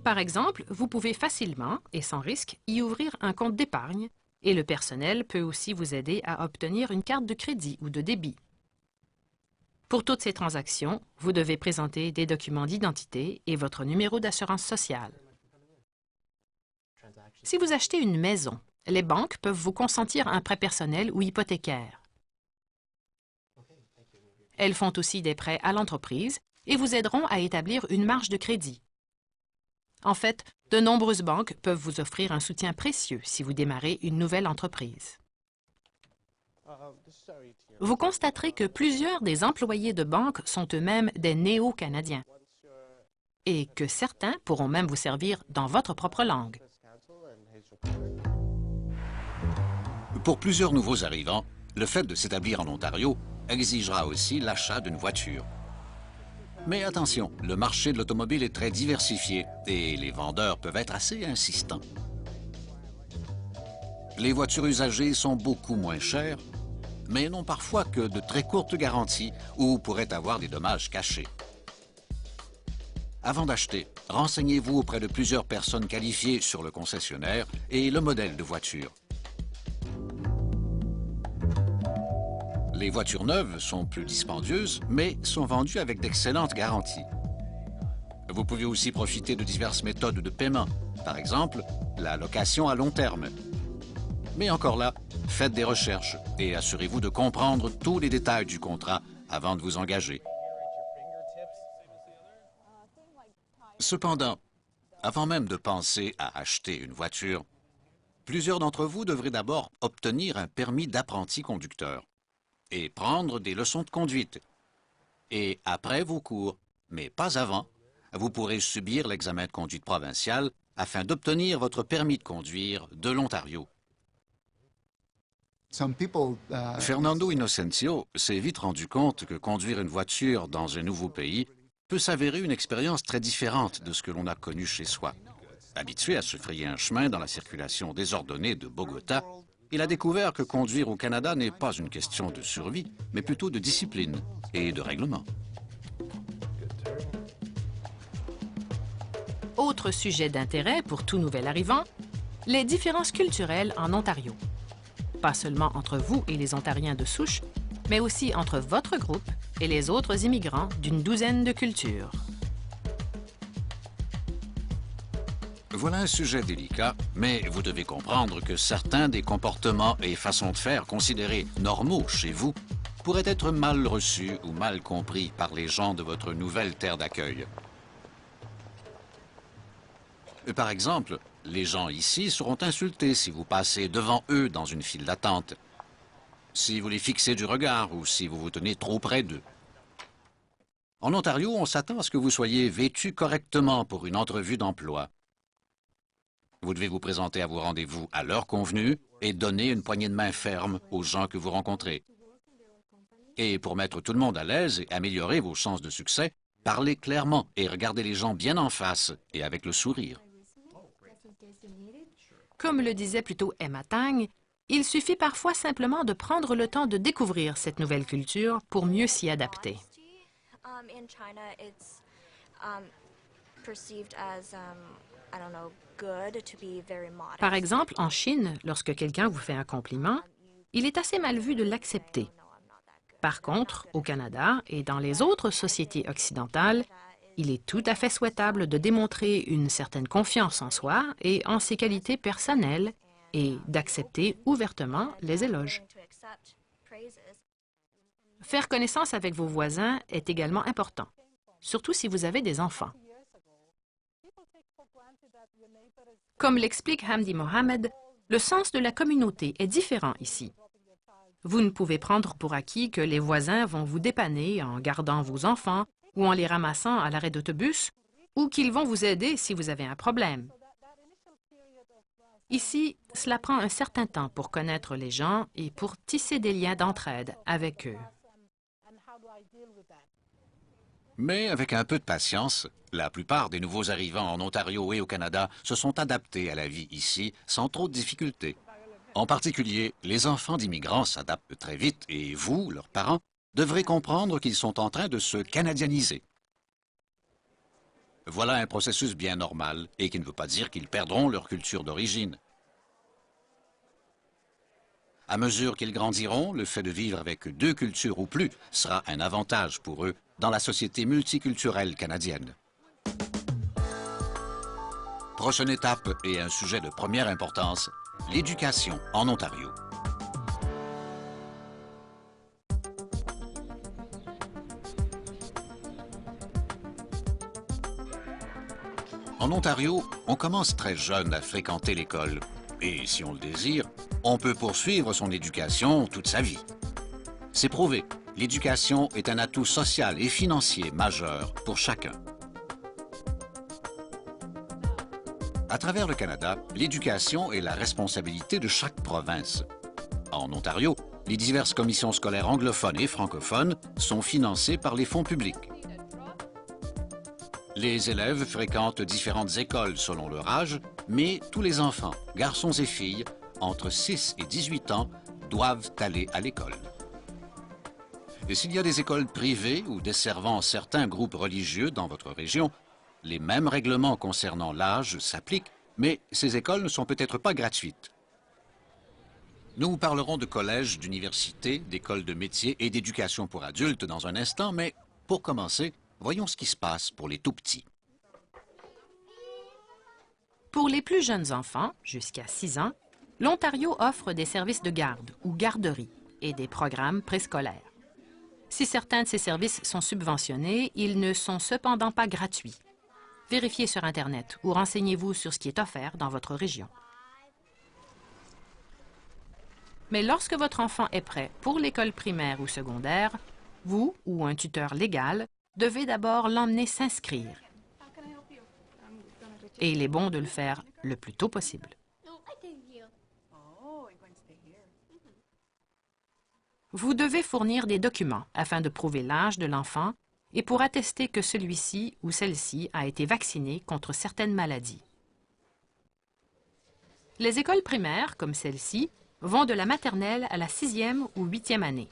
Par exemple, vous pouvez facilement et sans risque y ouvrir un compte d'épargne et le personnel peut aussi vous aider à obtenir une carte de crédit ou de débit. Pour toutes ces transactions, vous devez présenter des documents d'identité et votre numéro d'assurance sociale. Si vous achetez une maison, les banques peuvent vous consentir un prêt personnel ou hypothécaire. Elles font aussi des prêts à l'entreprise et vous aideront à établir une marge de crédit. En fait, de nombreuses banques peuvent vous offrir un soutien précieux si vous démarrez une nouvelle entreprise. Vous constaterez que plusieurs des employés de banque sont eux-mêmes des néo-canadiens et que certains pourront même vous servir dans votre propre langue. Pour plusieurs nouveaux arrivants, le fait de s'établir en Ontario exigera aussi l'achat d'une voiture. Mais attention, le marché de l'automobile est très diversifié et les vendeurs peuvent être assez insistants. Les voitures usagées sont beaucoup moins chères, mais n'ont parfois que de très courtes garanties ou pourraient avoir des dommages cachés. Avant d'acheter, renseignez-vous auprès de plusieurs personnes qualifiées sur le concessionnaire et le modèle de voiture. Les voitures neuves sont plus dispendieuses, mais sont vendues avec d'excellentes garanties. Vous pouvez aussi profiter de diverses méthodes de paiement, par exemple, la location à long terme. Mais encore là, faites des recherches et assurez-vous de comprendre tous les détails du contrat avant de vous engager. Cependant, avant même de penser à acheter une voiture, plusieurs d'entre vous devraient d'abord obtenir un permis d'apprenti conducteur et prendre des leçons de conduite. et après vos cours, mais pas avant, vous pourrez subir l'examen de conduite provincial afin d'obtenir votre permis de conduire de l'Ontario. Fernando Inocencio s'est vite rendu compte que conduire une voiture dans un nouveau pays peut s'avérer une expérience très différente de ce que l'on a connu chez soi. Habitué à se frayer un chemin dans la circulation désordonnée de Bogota, il a découvert que conduire au Canada n'est pas une question de survie, mais plutôt de discipline et de règlement. Autre sujet d'intérêt pour tout nouvel arrivant, les différences culturelles en Ontario. Pas seulement entre vous et les Ontariens de souche, mais aussi entre votre groupe et les autres immigrants d'une douzaine de cultures. Voilà un sujet délicat, mais vous devez comprendre que certains des comportements et façons de faire considérés normaux chez vous pourraient être mal reçus ou mal compris par les gens de votre nouvelle terre d'accueil. Par exemple, les gens ici seront insultés si vous passez devant eux dans une file d'attente, si vous les fixez du regard ou si vous vous tenez trop près d'eux. En Ontario, on s'attend à ce que vous soyez vêtu correctement pour une entrevue d'emploi. Vous devez vous présenter à vos rendez-vous à l'heure convenue et donner une poignée de main ferme aux gens que vous rencontrez. Et pour mettre tout le monde à l'aise et améliorer vos chances de succès, parlez clairement et regardez les gens bien en face et avec le sourire. Comme le disait plutôt Emma Tang, il suffit parfois simplement de prendre le temps de découvrir cette nouvelle culture pour mieux s'y adapter. Par exemple, en Chine, lorsque quelqu'un vous fait un compliment, il est assez mal vu de l'accepter. Par contre, au Canada et dans les autres sociétés occidentales, il est tout à fait souhaitable de démontrer une certaine confiance en soi et en ses qualités personnelles et d'accepter ouvertement les éloges. Faire connaissance avec vos voisins est également important, surtout si vous avez des enfants. Comme l'explique Hamdi Mohamed, le sens de la communauté est différent ici. Vous ne pouvez prendre pour acquis que les voisins vont vous dépanner en gardant vos enfants ou en les ramassant à l'arrêt d'autobus, ou qu'ils vont vous aider si vous avez un problème. Ici, cela prend un certain temps pour connaître les gens et pour tisser des liens d'entraide avec eux. Mais avec un peu de patience, la plupart des nouveaux arrivants en Ontario et au Canada se sont adaptés à la vie ici sans trop de difficultés. En particulier, les enfants d'immigrants s'adaptent très vite et vous, leurs parents, devrez comprendre qu'ils sont en train de se canadianiser. Voilà un processus bien normal et qui ne veut pas dire qu'ils perdront leur culture d'origine. À mesure qu'ils grandiront, le fait de vivre avec deux cultures ou plus sera un avantage pour eux dans la société multiculturelle canadienne. Prochaine étape et un sujet de première importance, l'éducation en Ontario. En Ontario, on commence très jeune à fréquenter l'école. Et si on le désire, on peut poursuivre son éducation toute sa vie. C'est prouvé, l'éducation est un atout social et financier majeur pour chacun. À travers le Canada, l'éducation est la responsabilité de chaque province. En Ontario, les diverses commissions scolaires anglophones et francophones sont financées par les fonds publics. Les élèves fréquentent différentes écoles selon leur âge, mais tous les enfants, garçons et filles, entre 6 et 18 ans, doivent aller à l'école. Et s'il y a des écoles privées ou desservant certains groupes religieux dans votre région, les mêmes règlements concernant l'âge s'appliquent, mais ces écoles ne sont peut-être pas gratuites. Nous parlerons de collèges, d'universités, d'écoles de métiers et d'éducation pour adultes dans un instant, mais pour commencer, voyons ce qui se passe pour les tout-petits. Pour les plus jeunes enfants, jusqu'à 6 ans, l'Ontario offre des services de garde ou garderie et des programmes préscolaires. Si certains de ces services sont subventionnés, ils ne sont cependant pas gratuits. Vérifiez sur Internet ou renseignez-vous sur ce qui est offert dans votre région. Mais lorsque votre enfant est prêt pour l'école primaire ou secondaire, Vous ou un tuteur légal devez d'abord l'emmener s'inscrire. Et il est bon de le faire le plus tôt possible. Vous devez fournir des documents afin de prouver l'âge de l'enfant et pour attester que celui-ci ou celle-ci a été vacciné contre certaines maladies. Les écoles primaires, comme celle-ci, vont de la maternelle à la 6e ou 8e année.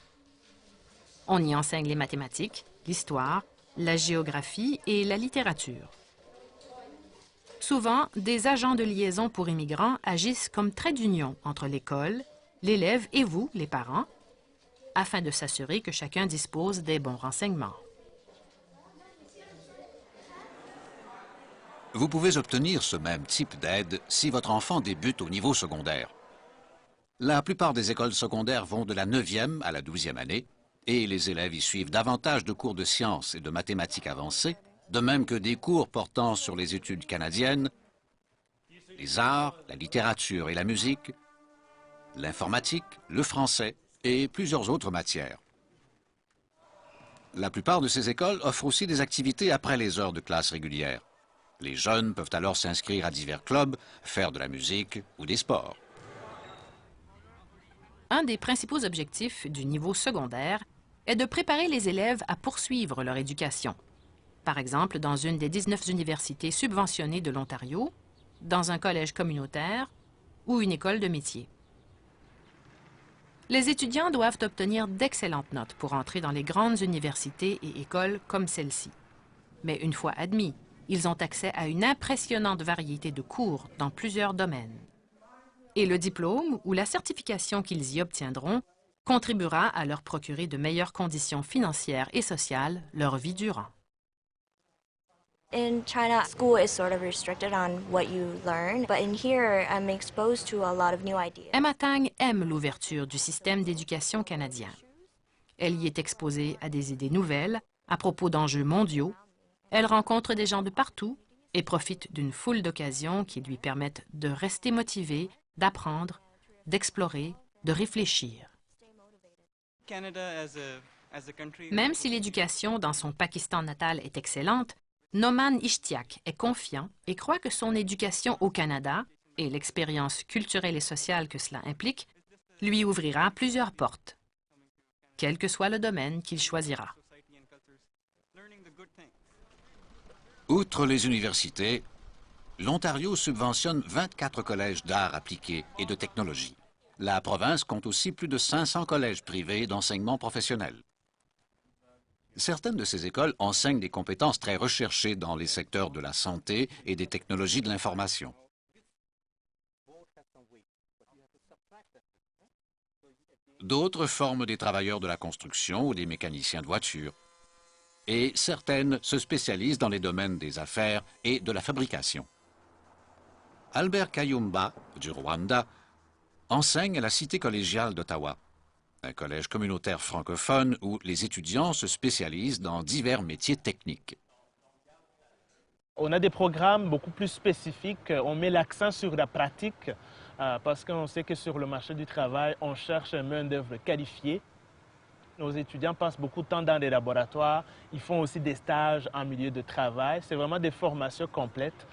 On y enseigne les mathématiques, l'histoire, la géographie et la littérature. Souvent, des agents de liaison pour immigrants agissent comme trait d'union entre l'école, l'élève et vous, les parents, afin de s'assurer que chacun dispose des bons renseignements. Vous pouvez obtenir ce même type d'aide si votre enfant débute au niveau secondaire. La plupart des écoles secondaires vont de la 9e à la 12e année et les élèves y suivent davantage de cours de sciences et de mathématiques avancées, de même que des cours portant sur les études canadiennes, les arts, la littérature et la musique, l'informatique, le français et plusieurs autres matières. La plupart de ces écoles offrent aussi des activités après les heures de classe régulières. Les jeunes peuvent alors s'inscrire à divers clubs, faire de la musique ou des sports. Un des principaux objectifs du niveau secondaire est de préparer les élèves à poursuivre leur éducation. Par exemple, dans une des 19 universités subventionnées de l'Ontario, dans un collège communautaire ou une école de métier. Les étudiants doivent obtenir d'excellentes notes pour entrer dans les grandes universités et écoles comme celle-ci. Mais une fois admis, ils ont accès à une impressionnante variété de cours dans plusieurs domaines. Et le diplôme ou la certification qu'ils y obtiendront contribuera à leur procurer de meilleures conditions financières et sociales leur vie durant. In China, school is sort of restricted on what you learn, but in here, I'm exposed to a lot of new ideas. Emma Tang aime l'ouverture du système d'éducation canadien. Elle y est exposée à des idées nouvelles à propos d'enjeux mondiaux. Elle rencontre des gens de partout et profite d'une foule d'occasions qui lui permettent de rester motivée, d'apprendre, d'explorer, de réfléchir. Même si l'éducation dans son Pakistan natal est excellente, Noman Ishtiaq est confiant et croit que son éducation au Canada et l'expérience culturelle et sociale que cela implique lui ouvrira plusieurs portes, quel que soit le domaine qu'il choisira. Outre les universités, l'Ontario subventionne 24 collèges d'arts appliqués et de technologie. La province compte aussi plus de 500 collèges privés d'enseignement professionnel. Certaines de ces écoles enseignent des compétences très recherchées dans les secteurs de la santé et des technologies de l'information. D'autres forment des travailleurs de la construction ou des mécaniciens de voitures. Et certaines se spécialisent dans les domaines des affaires et de la fabrication. Albert Kayumba, du Rwanda, enseigne à la Cité collégiale d'Ottawa, un collège communautaire francophone où les étudiants se spécialisent dans divers métiers techniques. On a des programmes beaucoup plus spécifiques. On met l'accent sur la pratique parce qu'on sait que sur le marché du travail, on cherche une main-d'œuvre qualifiée. Nos étudiants passent beaucoup de temps dans les laboratoires. Ils font aussi des stages en milieu de travail. C'est vraiment des formations complètes.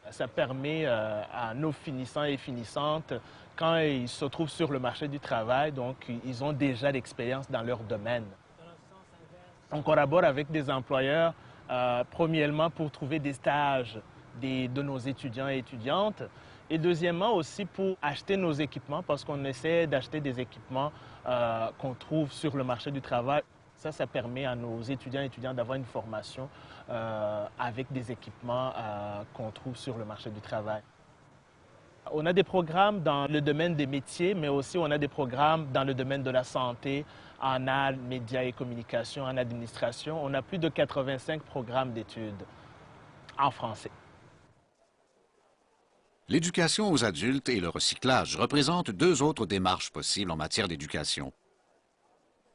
Ça permet à nos finissants et finissantes, quand ils se trouvent sur le marché du travail, donc ils ont déjà l'expérience dans leur domaine. On collabore avec des employeurs, premièrement pour trouver des stages de nos étudiants et étudiantes, et deuxièmement aussi pour acheter nos équipements, parce qu'on essaie d'acheter des équipements qu'on trouve sur le marché du travail. Ça permet à nos étudiants et étudiantes d'avoir une formation avec des équipements qu'on trouve sur le marché du travail. On a des programmes dans le domaine des métiers, mais aussi on a des programmes dans le domaine de la santé, en arts, médias et communication, en administration. On a plus de 85 programmes d'études en français. L'éducation aux adultes et le recyclage représentent deux autres démarches possibles en matière d'éducation.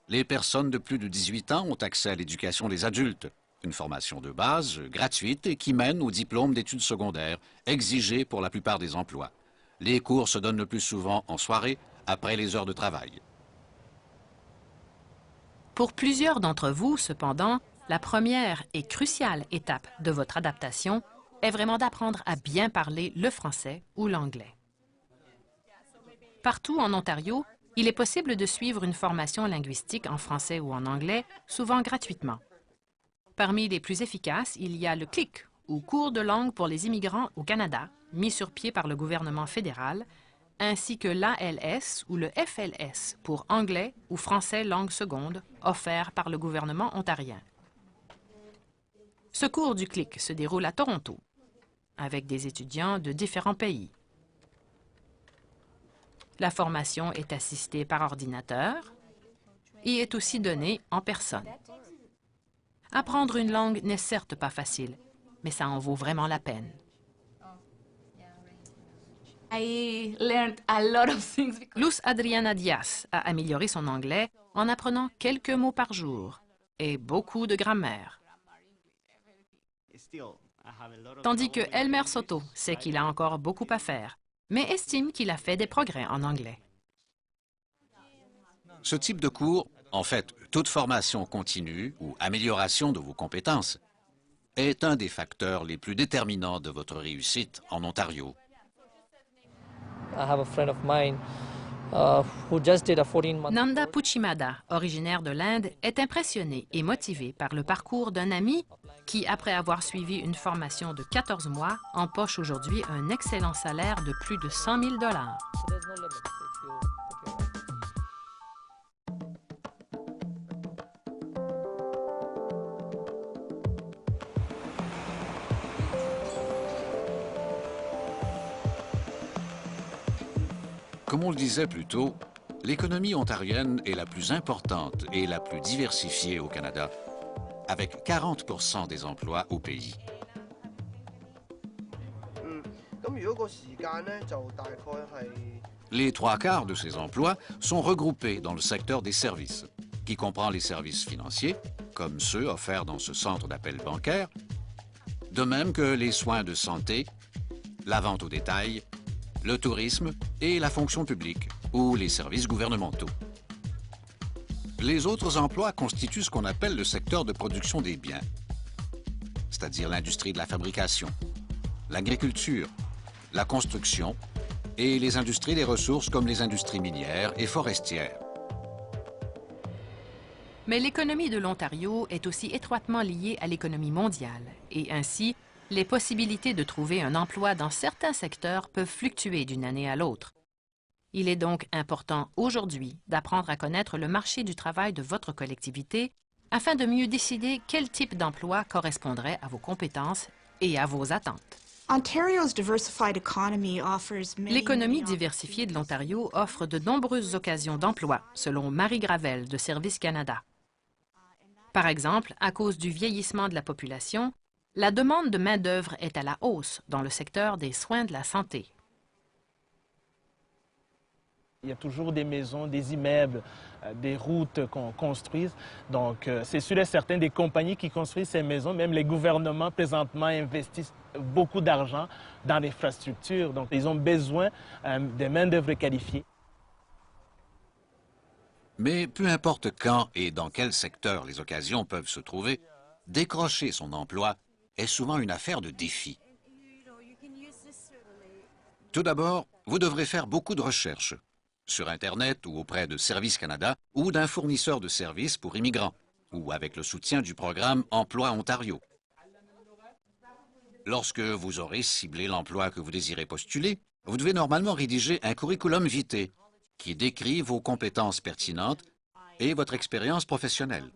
Les personnes de plus de 18 ans ont accès à l'éducation des adultes, une formation de base, gratuite et qui mène au diplôme d'études secondaires, exigé pour la plupart des emplois. Les cours se donnent le plus souvent en soirée, après les heures de travail. Pour plusieurs d'entre vous, cependant, la première et cruciale étape de votre adaptation est vraiment d'apprendre à bien parler le français ou l'anglais. Partout en Ontario, il est possible de suivre une formation linguistique en français ou en anglais, souvent gratuitement. Parmi les plus efficaces, il y a le CLIC, ou cours de langue pour les immigrants au Canada, mis sur pied par le gouvernement fédéral, ainsi que l'ALS ou le FLS pour anglais ou français langue seconde, offert par le gouvernement ontarien. Ce cours du CLIC se déroule à Toronto, avec des étudiants de différents pays. La formation est assistée par ordinateur et est aussi donnée en personne. Apprendre une langue n'est certes pas facile, mais ça en vaut vraiment la peine. Luz Adriana Diaz a amélioré son anglais en apprenant quelques mots par jour et beaucoup de grammaire. Tandis que Elmer Soto sait qu'il a encore beaucoup à faire, mais estime qu'il a fait des progrès en anglais. Ce type de cours, en fait, toute formation continue ou amélioration de vos compétences, est un des facteurs les plus déterminants de votre réussite en Ontario. Nanda Puchimada, originaire de l'Inde, est impressionné et motivé par le parcours d'un ami qui, après avoir suivi une formation de 14 mois, empoche aujourd'hui un excellent salaire de plus de 100 000 $. Comme on le disait plus tôt, l'économie ontarienne est la plus importante et la plus diversifiée au Canada, avec 40% des emplois au pays. Les 3/4 de ces emplois sont regroupés dans le secteur des services, qui comprend les services financiers, comme ceux offerts dans ce centre d'appel bancaire, de même que les soins de santé, la vente au détail, le tourisme et la fonction publique, ou les services gouvernementaux. Les autres emplois constituent ce qu'on appelle le secteur de production des biens, c'est-à-dire l'industrie de la fabrication, l'agriculture, la construction et les industries des ressources comme les industries minières et forestières. Mais l'économie de l'Ontario est aussi étroitement liée à l'économie mondiale et ainsi, les possibilités de trouver un emploi dans certains secteurs peuvent fluctuer d'une année à l'autre. Il est donc important aujourd'hui d'apprendre à connaître le marché du travail de votre collectivité afin de mieux décider quel type d'emploi correspondrait à vos compétences et à vos attentes. L'économie diversifiée de l'Ontario offre de nombreuses occasions d'emploi, selon Marie Gravel de Service Canada. Par exemple, à cause du vieillissement de la population, la demande de main-d'œuvre est à la hausse dans le secteur des soins de la santé. Il y a toujours des maisons, des immeubles, des routes qu'on construise. Donc, c'est sûr et certain, des compagnies qui construisent ces maisons, même les gouvernements présentement investissent beaucoup d'argent dans l'infrastructure. Donc, ils ont besoin de main-d'œuvre qualifiée. Mais peu importe quand et dans quel secteur les occasions peuvent se trouver, décrocher son emploi est souvent une affaire de défi. Tout d'abord, vous devrez faire beaucoup de recherches, sur Internet ou auprès de Service Canada ou d'un fournisseur de services pour immigrants, ou avec le soutien du programme Emploi Ontario. Lorsque vous aurez ciblé l'emploi que vous désirez postuler, vous devez normalement rédiger un curriculum vitae qui décrit vos compétences pertinentes et votre expérience professionnelle.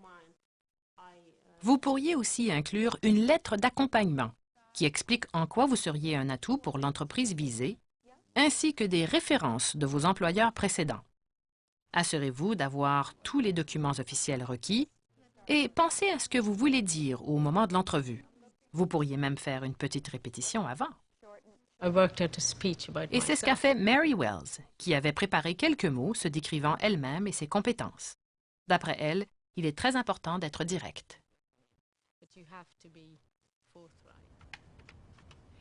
Vous pourriez aussi inclure une lettre d'accompagnement qui explique en quoi vous seriez un atout pour l'entreprise visée, ainsi que des références de vos employeurs précédents. Assurez-vous d'avoir tous les documents officiels requis et pensez à ce que vous voulez dire au moment de l'entrevue. Vous pourriez même faire une petite répétition avant. Et c'est ce qu'a fait Mary Wells, qui avait préparé quelques mots se décrivant elle-même et ses compétences. D'après elle, il est très important d'être direct.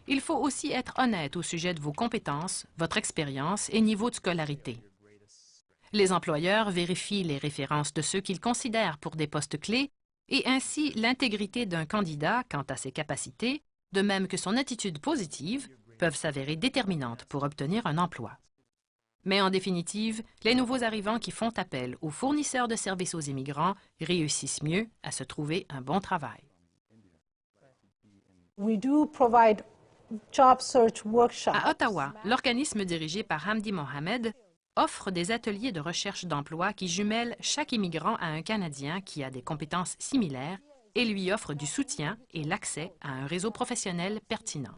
Il faut aussi être honnête au sujet de vos compétences, votre expérience et niveau de scolarité. Les employeurs vérifient les références de ceux qu'ils considèrent pour des postes clés et ainsi l'intégrité d'un candidat quant à ses capacités, de même que son attitude positive, peuvent s'avérer déterminantes pour obtenir un emploi. Mais en définitive, les nouveaux arrivants qui font appel aux fournisseurs de services aux immigrants réussissent mieux à se trouver un bon travail. We do provide job search workshops. À Ottawa, l'organisme dirigé par Hamdi Mohamed offre des ateliers de recherche d'emploi qui jumellent chaque immigrant à un Canadien qui a des compétences similaires et lui offre du soutien et l'accès à un réseau professionnel pertinent.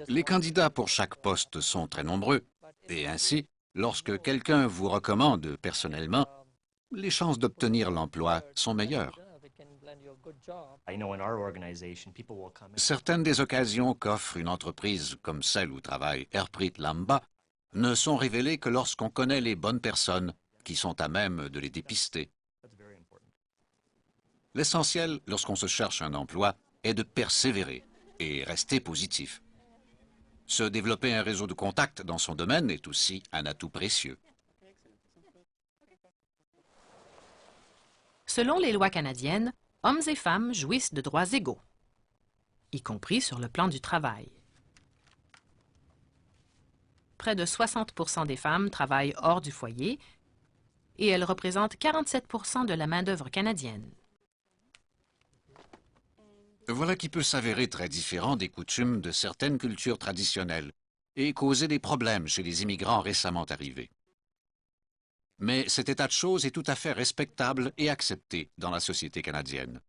Les candidats pour chaque poste sont très nombreux. Et ainsi, lorsque quelqu'un vous recommande personnellement, les chances d'obtenir l'emploi sont meilleures. Certaines des occasions qu'offre une entreprise comme celle où travaille Harpreet Lamba ne sont révélées que lorsqu'on connaît les bonnes personnes qui sont à même de les dépister. L'essentiel, lorsqu'on se cherche un emploi, est de persévérer et rester positif. Se développer un réseau de contacts dans son domaine est aussi un atout précieux. Selon les lois canadiennes, hommes et femmes jouissent de droits égaux, y compris sur le plan du travail. Près de 60% des femmes travaillent hors du foyer et elles représentent 47% de la main-d'œuvre canadienne. Voilà qui peut s'avérer très différent des coutumes de certaines cultures traditionnelles et causer des problèmes chez les immigrants récemment arrivés. Mais cet état de choses est tout à fait respectable et accepté dans la société canadienne.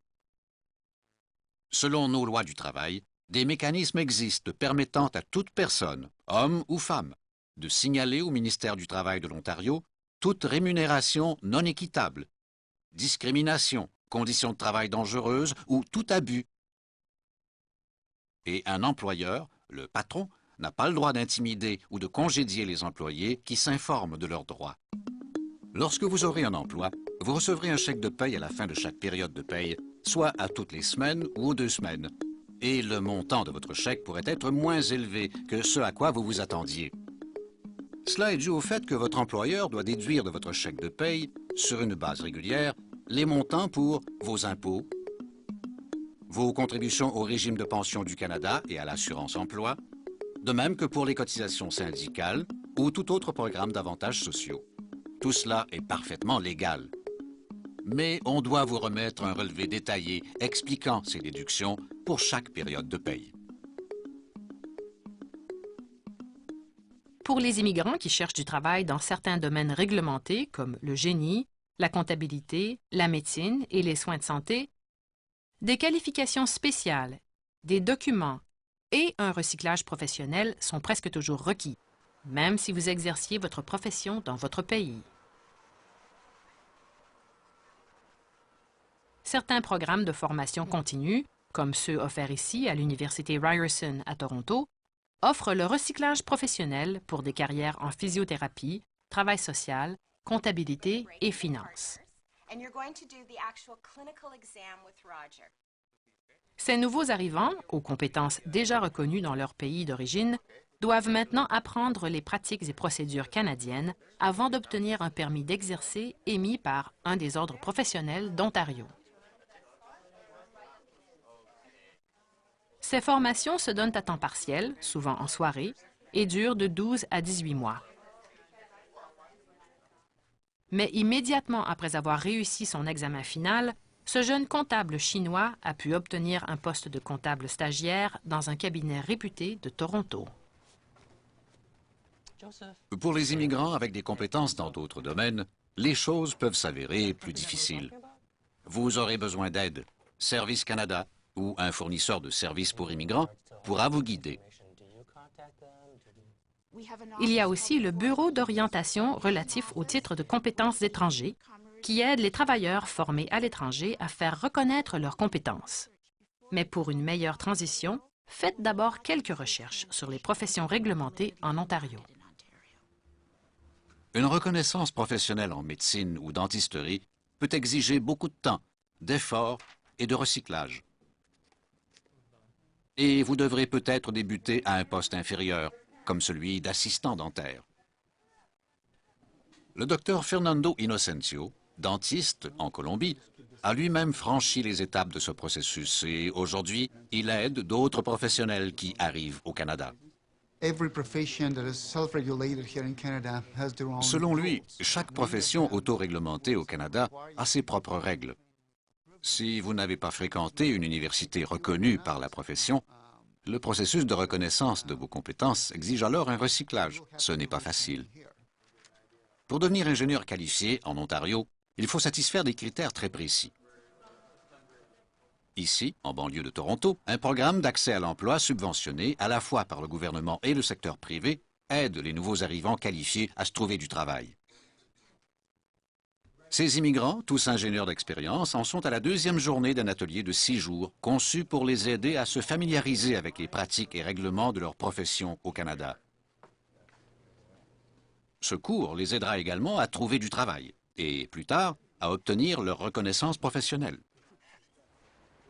Selon nos lois du travail, des mécanismes existent permettant à toute personne, homme ou femme, de signaler au ministère du Travail de l'Ontario toute rémunération non équitable, discrimination, conditions de travail dangereuses ou tout abus. Et un employeur, le patron, n'a pas le droit d'intimider ou de congédier les employés qui s'informent de leurs droits. Lorsque vous aurez un emploi, vous recevrez un chèque de paye à la fin de chaque période de paye, soit à toutes les semaines ou aux 2 semaines. Et le montant de votre chèque pourrait être moins élevé que ce à quoi vous vous attendiez. Cela est dû au fait que votre employeur doit déduire de votre chèque de paye, sur une base régulière, les montants pour vos impôts, vos contributions au régime de pension du Canada et à l'assurance emploi, de même que pour les cotisations syndicales ou tout autre programme d'avantages sociaux. Tout cela est parfaitement légal. Mais on doit vous remettre un relevé détaillé expliquant ces déductions pour chaque période de paye. Pour les immigrants qui cherchent du travail dans certains domaines réglementés comme le génie, la comptabilité, la médecine et les soins de santé, des qualifications spéciales, des documents et un recyclage professionnel sont presque toujours requis, même si vous exerciez votre profession dans votre pays. Certains programmes de formation continue, comme ceux offerts ici à l'Université Ryerson à Toronto, offrent le recyclage professionnel pour des carrières en physiothérapie, travail social, comptabilité et finance. Ces nouveaux arrivants, aux compétences déjà reconnues dans leur pays d'origine, doivent maintenant apprendre les pratiques et procédures canadiennes avant d'obtenir un permis d'exercer émis par un des ordres professionnels d'Ontario. Ces formations se donnent à temps partiel, souvent en soirée, et durent de 12 à 18 mois. Mais immédiatement après avoir réussi son examen final, ce jeune comptable chinois a pu obtenir un poste de comptable stagiaire dans un cabinet réputé de Toronto. Pour les immigrants avec des compétences dans d'autres domaines, les choses peuvent s'avérer plus difficiles. Vous aurez besoin d'aide. Service Canada ou un fournisseur de services pour immigrants pourra vous guider. Il y a aussi le Bureau d'orientation relatif au titre de compétences étrangers qui aide les travailleurs formés à l'étranger à faire reconnaître leurs compétences. Mais pour une meilleure transition, faites d'abord quelques recherches sur les professions réglementées en Ontario. Une reconnaissance professionnelle en médecine ou dentisterie peut exiger beaucoup de temps, d'efforts et de recyclage. Et vous devrez peut-être débuter à un poste inférieur, comme celui d'assistant dentaire. Le docteur Fernando Inocencio, dentiste en Colombie, a lui-même franchi les étapes de ce processus et aujourd'hui, il aide d'autres professionnels qui arrivent au Canada. Selon lui, chaque profession autoréglementée au Canada a ses propres règles. Si vous n'avez pas fréquenté une université reconnue par la profession, le processus de reconnaissance de vos compétences exige alors un recyclage. Ce n'est pas facile. Pour devenir ingénieur qualifié en Ontario, il faut satisfaire des critères très précis. Ici, en banlieue de Toronto, un programme d'accès à l'emploi subventionné à la fois par le gouvernement et le secteur privé aide les nouveaux arrivants qualifiés à se trouver du travail. Ces immigrants, tous ingénieurs d'expérience, en sont à la deuxième journée d'un atelier de 6 jours conçu pour les aider à se familiariser avec les pratiques et règlements de leur profession au Canada. Ce cours les aidera également à trouver du travail et, plus tard, à obtenir leur reconnaissance professionnelle.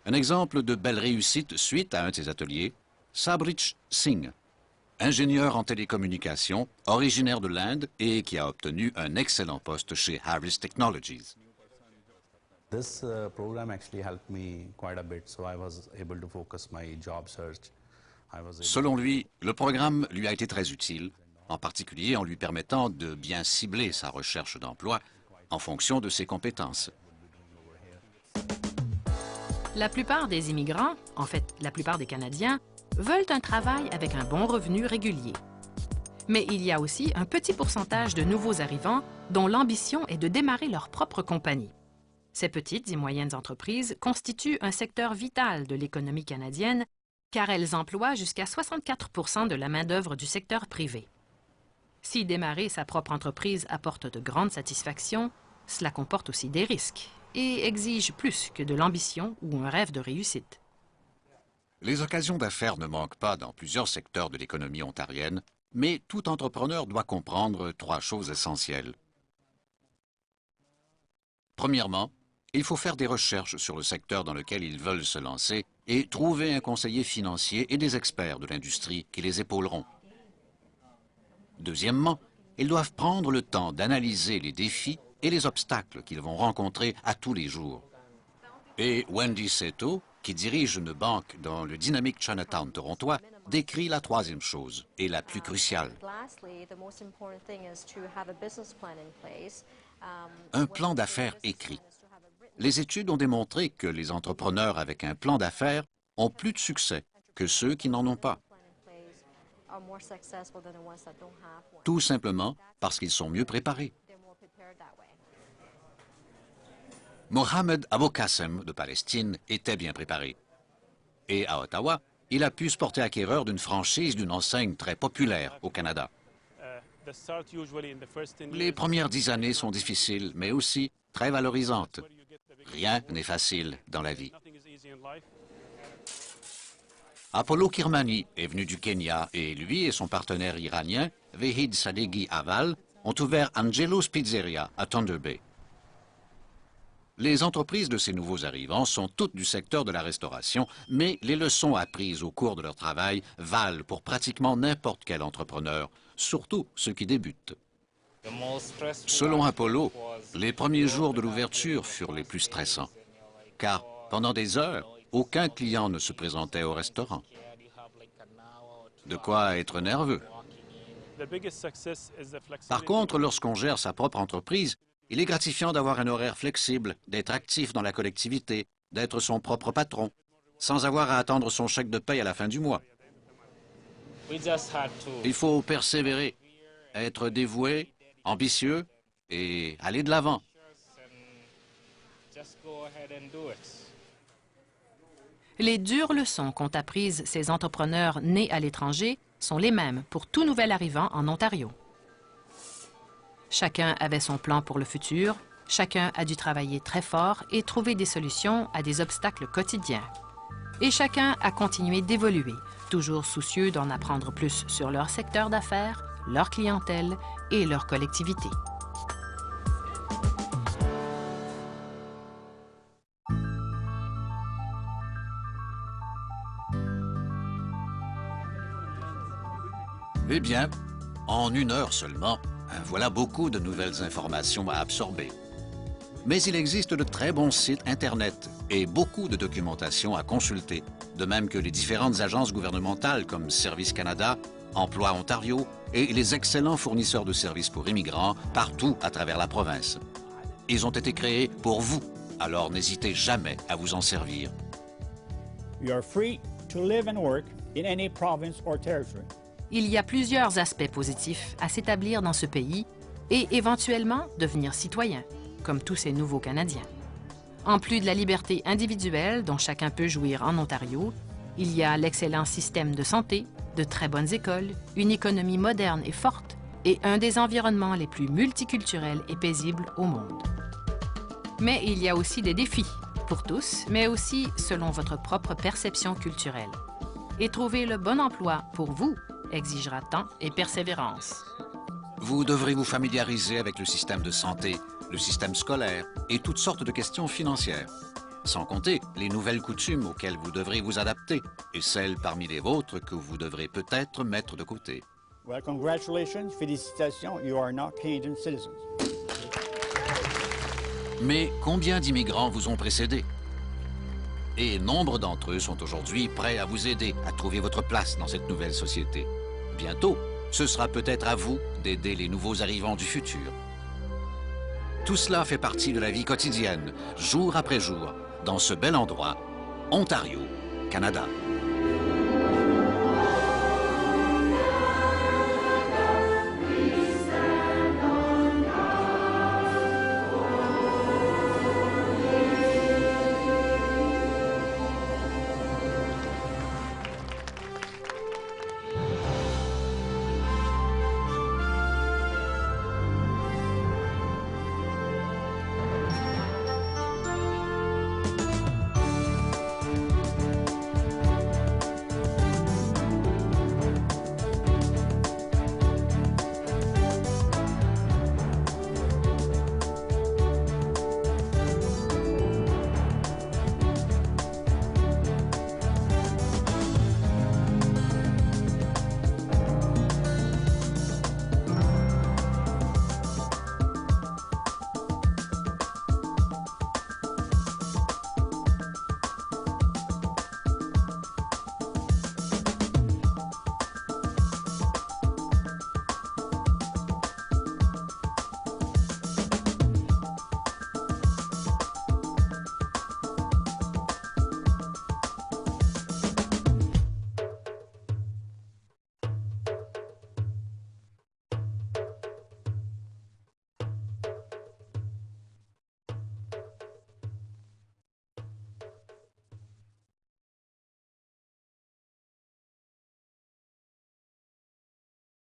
Un exemple de belle réussite suite à un de ces ateliers, Sabrich Singh, ingénieur en télécommunications, originaire de l'Inde et qui a obtenu un excellent poste chez Harris Technologies. This program actually helped me quite a bit, so I was able to focus my job search. Selon lui, le programme lui a été très utile, en particulier en lui permettant de bien cibler sa recherche d'emploi en fonction de ses compétences. La plupart des immigrants, en fait la plupart des Canadiens, veulent un travail avec un bon revenu régulier. Mais il y a aussi un petit pourcentage de nouveaux arrivants dont l'ambition est de démarrer leur propre compagnie. Ces petites et moyennes entreprises constituent un secteur vital de l'économie canadienne car elles emploient jusqu'à 64% de la main-d'œuvre du secteur privé. Si démarrer sa propre entreprise apporte de grandes satisfactions, cela comporte aussi des risques et exige plus que de l'ambition ou un rêve de réussite. Les occasions d'affaires ne manquent pas dans plusieurs secteurs de l'économie ontarienne, mais tout entrepreneur doit comprendre 3 choses essentielles. Premièrement, il faut faire des recherches sur le secteur dans lequel ils veulent se lancer et trouver un conseiller financier et des experts de l'industrie qui les épauleront. Deuxièmement, ils doivent prendre le temps d'analyser les défis et les obstacles qu'ils vont rencontrer à tous les jours. Et Wendy Seto, qui dirige une banque dans le dynamique Chinatown torontois, décrit la 3e chose, et la plus cruciale. Un plan d'affaires écrit. Les études ont démontré que les entrepreneurs avec un plan d'affaires ont plus de succès que ceux qui n'en ont pas. Tout simplement parce qu'ils sont mieux préparés. Mohamed Abokassem de Palestine était bien préparé. Et à Ottawa, il a pu se porter acquéreur d'une franchise d'une enseigne très populaire au Canada. Les premières 10 années sont difficiles, mais aussi très valorisantes. Rien n'est facile dans la vie. Apollo Kirmani est venu du Kenya et lui et son partenaire iranien, Vehid Sadeghi Aval, ont ouvert Angelo's Pizzeria à Thunder Bay. Les entreprises de ces nouveaux arrivants sont toutes du secteur de la restauration, mais les leçons apprises au cours de leur travail valent pour pratiquement n'importe quel entrepreneur, surtout ceux qui débutent. Selon Apollo, les premiers jours de l'ouverture furent les plus stressants, car pendant des heures, aucun client ne se présentait au restaurant. De quoi être nerveux. Par contre, lorsqu'on gère sa propre entreprise, il est gratifiant d'avoir un horaire flexible, d'être actif dans la collectivité, d'être son propre patron, sans avoir à attendre son chèque de paye à la fin du mois. Il faut persévérer, être dévoué, ambitieux et aller de l'avant. Les dures leçons qu'ont apprises ces entrepreneurs nés à l'étranger sont les mêmes pour tout nouvel arrivant en Ontario. Chacun avait son plan pour le futur, chacun a dû travailler très fort et trouver des solutions à des obstacles quotidiens. Et chacun a continué d'évoluer, toujours soucieux d'en apprendre plus sur leur secteur d'affaires, leur clientèle et leur collectivité. Eh bien, en 1 heure seulement, Voilà beaucoup de nouvelles informations à absorber. Mais il existe de très bons sites Internet et beaucoup de documentation à consulter, de même que les différentes agences gouvernementales comme Service Canada, Emploi Ontario et les excellents fournisseurs de services pour immigrants partout à travers la province. Ils ont été créés pour vous, alors n'hésitez jamais à vous en servir. You are free to live and work in any province or territory. Il y a plusieurs aspects positifs à s'établir dans ce pays et éventuellement devenir citoyen, comme tous ces nouveaux Canadiens. En plus de la liberté individuelle dont chacun peut jouir en Ontario, il y a l'excellent système de santé, de très bonnes écoles, une économie moderne et forte et un des environnements les plus multiculturels et paisibles au monde. Mais il y a aussi des défis, pour tous, mais aussi selon votre propre perception culturelle. Et trouver le bon emploi pour vous exigera temps et persévérance. Vous devrez vous familiariser avec le système de santé, le système scolaire et toutes sortes de questions financières. Sans compter les nouvelles coutumes auxquelles vous devrez vous adapter et celles parmi les vôtres que vous devrez peut-être mettre de côté. Well, congratulations, félicitations, you are now Canadian citizens. Mais combien d'immigrants vous ont précédé? Et nombre d'entre eux sont aujourd'hui prêts à vous aider à trouver votre place dans cette nouvelle société. Bientôt, ce sera peut-être à vous d'aider les nouveaux arrivants du futur. Tout cela fait partie de la vie quotidienne, jour après jour, dans ce bel endroit, Ontario, Canada.